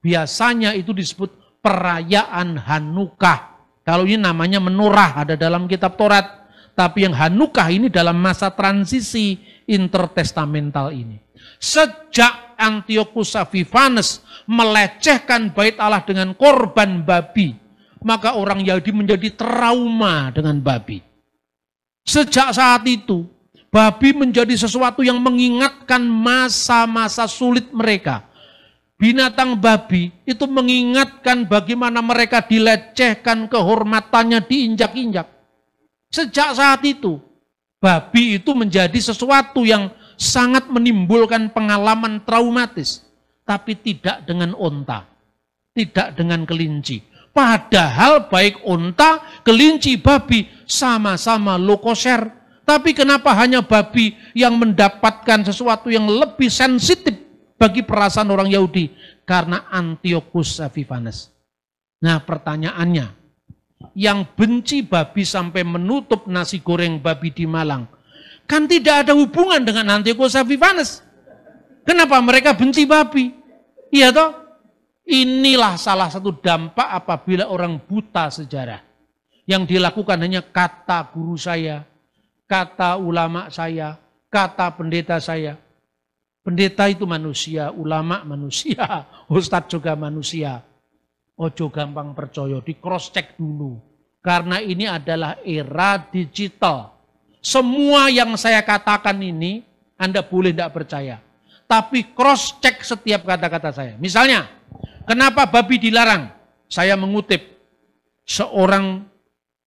Biasanya itu disebut perayaan Hanukah. Kalau ini namanya menorah, ada dalam kitab Taurat. Tapi yang Hanukah ini dalam masa transisi intertestamental ini. Sejak Antiochus Epiphanes melecehkan bait Allah dengan korban babi, maka orang Yahudi menjadi trauma dengan babi. Sejak saat itu, babi menjadi sesuatu yang mengingatkan masa-masa sulit mereka. Binatang babi itu mengingatkan bagaimana mereka dilecehkan, kehormatannya diinjak-injak. Sejak saat itu, babi itu menjadi sesuatu yang sangat menimbulkan pengalaman traumatis. Tapi tidak dengan onta, tidak dengan kelinci. Padahal baik onta, kelinci, babi sama-sama low kosher. Tapi kenapa hanya babi yang mendapatkan sesuatu yang lebih sensitif bagi perasaan orang Yahudi? Karena Antiochus Epiphanes. Nah pertanyaannya, yang benci babi sampai menutup nasi goreng babi di Malang, kan tidak ada hubungan dengan Antiochus Epiphanes. Kenapa mereka benci babi? Iya toh? Inilah salah satu dampak apabila orang buta sejarah. Yang dilakukan hanya kata guru saya, kata ulama saya, kata pendeta saya. Pendeta itu manusia, ulama manusia, ustadz juga manusia. Ojo gampang percaya, di cross check dulu. Karena ini adalah era digital. Semua yang saya katakan ini Anda boleh tidak percaya. Tapi cross check setiap kata-kata saya. Misalnya, kenapa babi dilarang? Saya mengutip seorang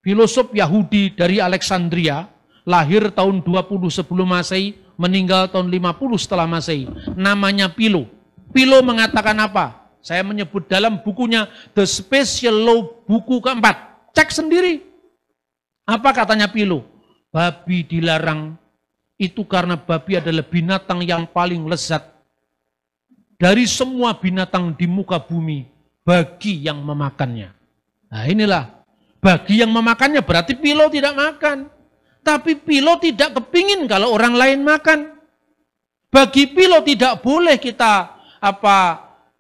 filosof Yahudi dari Alexandria, lahir tahun 20 sebelum Masehi, meninggal tahun 50 setelah Masehi. Namanya Philo. Philo mengatakan apa? Saya menyebut dalam bukunya The Special Law, buku keempat. Cek sendiri. Apa katanya Philo? Babi dilarang itu karena babi adalah binatang yang paling lezat dari semua binatang di muka bumi bagi yang memakannya. Nah inilah, bagi yang memakannya berarti Philo tidak makan. Tapi Philo tidak kepingin kalau orang lain makan. Bagi Philo tidak boleh kita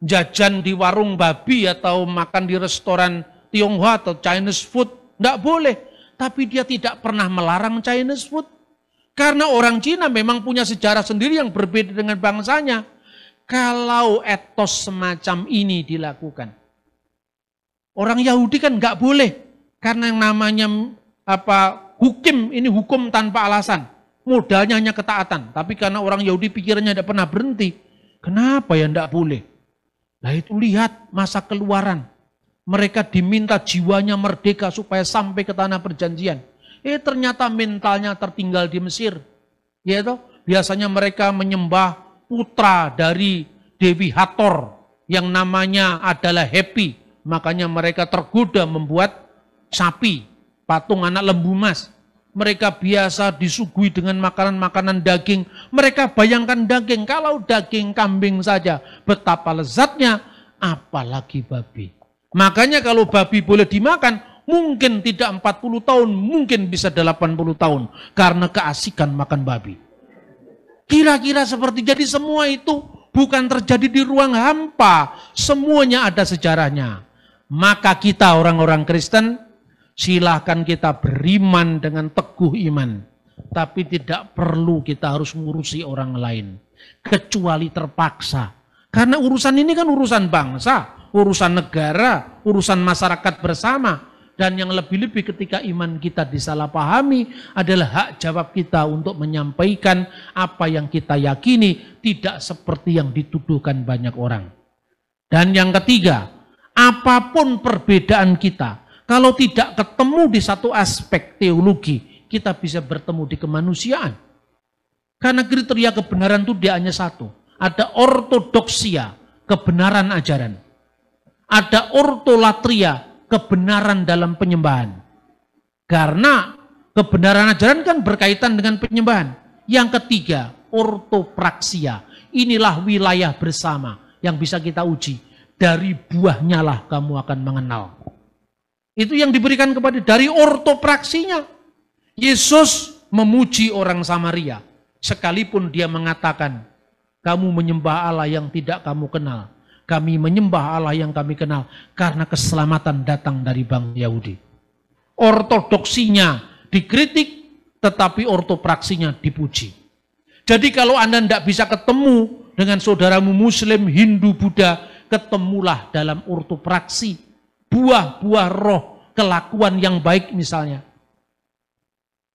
jajan di warung babi atau makan di restoran Tionghoa atau Chinese food. Tidak boleh. Tapi dia tidak pernah melarang Chinese food. Karena orang Cina memang punya sejarah sendiri yang berbeda dengan bangsanya. Kalau etos semacam ini dilakukan, orang Yahudi kan nggak boleh. Karena yang namanya hukum, ini hukum tanpa alasan. Modalnya hanya ketaatan. Tapi karena orang Yahudi pikirannya tidak pernah berhenti. Kenapa ya tidak boleh? Nah itu lihat masa keluaran. Mereka diminta jiwanya merdeka supaya sampai ke tanah perjanjian. Ternyata mentalnya tertinggal di Mesir. Yaitu biasanya mereka menyembah putra dari Dewi Hathor yang namanya adalah Happy. Makanya mereka tergoda membuat sapi, patung anak lembu emas. Mereka biasa disuguhi dengan makanan-makanan daging. Mereka bayangkan daging, kalau daging kambing saja betapa lezatnya, apalagi babi. Makanya kalau babi boleh dimakan, mungkin tidak 40 tahun, mungkin bisa 80 tahun. Karena keasikan makan babi. Kira-kira seperti, jadi semua itu bukan terjadi di ruang hampa. Semuanya ada sejarahnya. Maka kita orang-orang Kristen, silahkan kita beriman dengan teguh iman. Tapi tidak perlu kita harus ngurusi orang lain. Kecuali terpaksa. Karena urusan ini kan urusan bangsa, urusan negara, urusan masyarakat bersama. Dan yang lebih-lebih ketika iman kita disalahpahami adalah hak jawab kita untuk menyampaikan apa yang kita yakini, tidak seperti yang dituduhkan banyak orang. Dan yang ketiga, apapun perbedaan kita, kalau tidak ketemu di satu aspek teologi, kita bisa bertemu di kemanusiaan. Karena kriteria kebenaran itu dia hanya satu. Ada ortodoksia, kebenaran ajaran. Ada ortolatria, kebenaran dalam penyembahan. Karena kebenaran ajaran kan berkaitan dengan penyembahan. Yang ketiga, ortopraksia. Inilah wilayah bersama yang bisa kita uji. Dari buahnya lah kamu akan mengenal. Itu yang diberikan kepada dari ortopraksinya. Yesus memuji orang Samaria. Sekalipun dia mengatakan, kamu menyembah Allah yang tidak kamu kenal. Kami menyembah Allah yang kami kenal. Karena keselamatan datang dari bangsa Yahudi. Ortodoksinya dikritik, tetapi ortopraksinya dipuji. Jadi kalau Anda tidak bisa ketemu dengan saudaramu Muslim, Hindu, Buddha, ketemulah dalam ortopraksi. Buah-buah roh, kelakuan yang baik misalnya.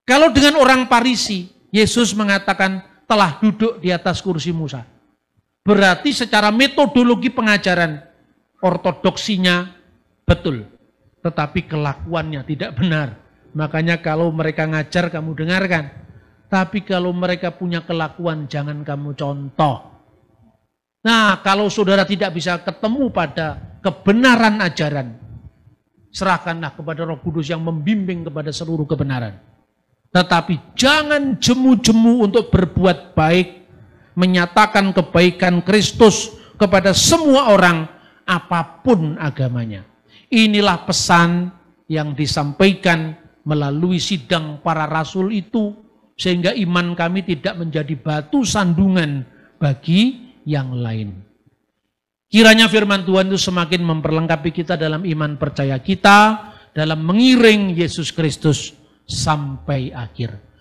Kalau dengan orang Farisi, Yesus mengatakan telah duduk di atas kursi Musa. Berarti secara metodologi pengajaran, ortodoksinya betul. Tetapi kelakuannya tidak benar. Makanya kalau mereka ngajar kamu dengarkan. Tapi kalau mereka punya kelakuan jangan kamu contoh. Nah kalau saudara tidak bisa ketemu pada kebenaran ajaran, serahkanlah kepada Roh Kudus yang membimbing kepada seluruh kebenaran. Tetapi jangan jemu-jemu untuk berbuat baik, menyatakan kebaikan Kristus kepada semua orang, apapun agamanya. Inilah pesan yang disampaikan melalui sidang para rasul itu, sehingga iman kami tidak menjadi batu sandungan bagi yang lain. Kiranya firman Tuhan itu semakin memperlengkapi kita dalam iman percaya kita, dalam mengiring Yesus Kristus sampai akhir.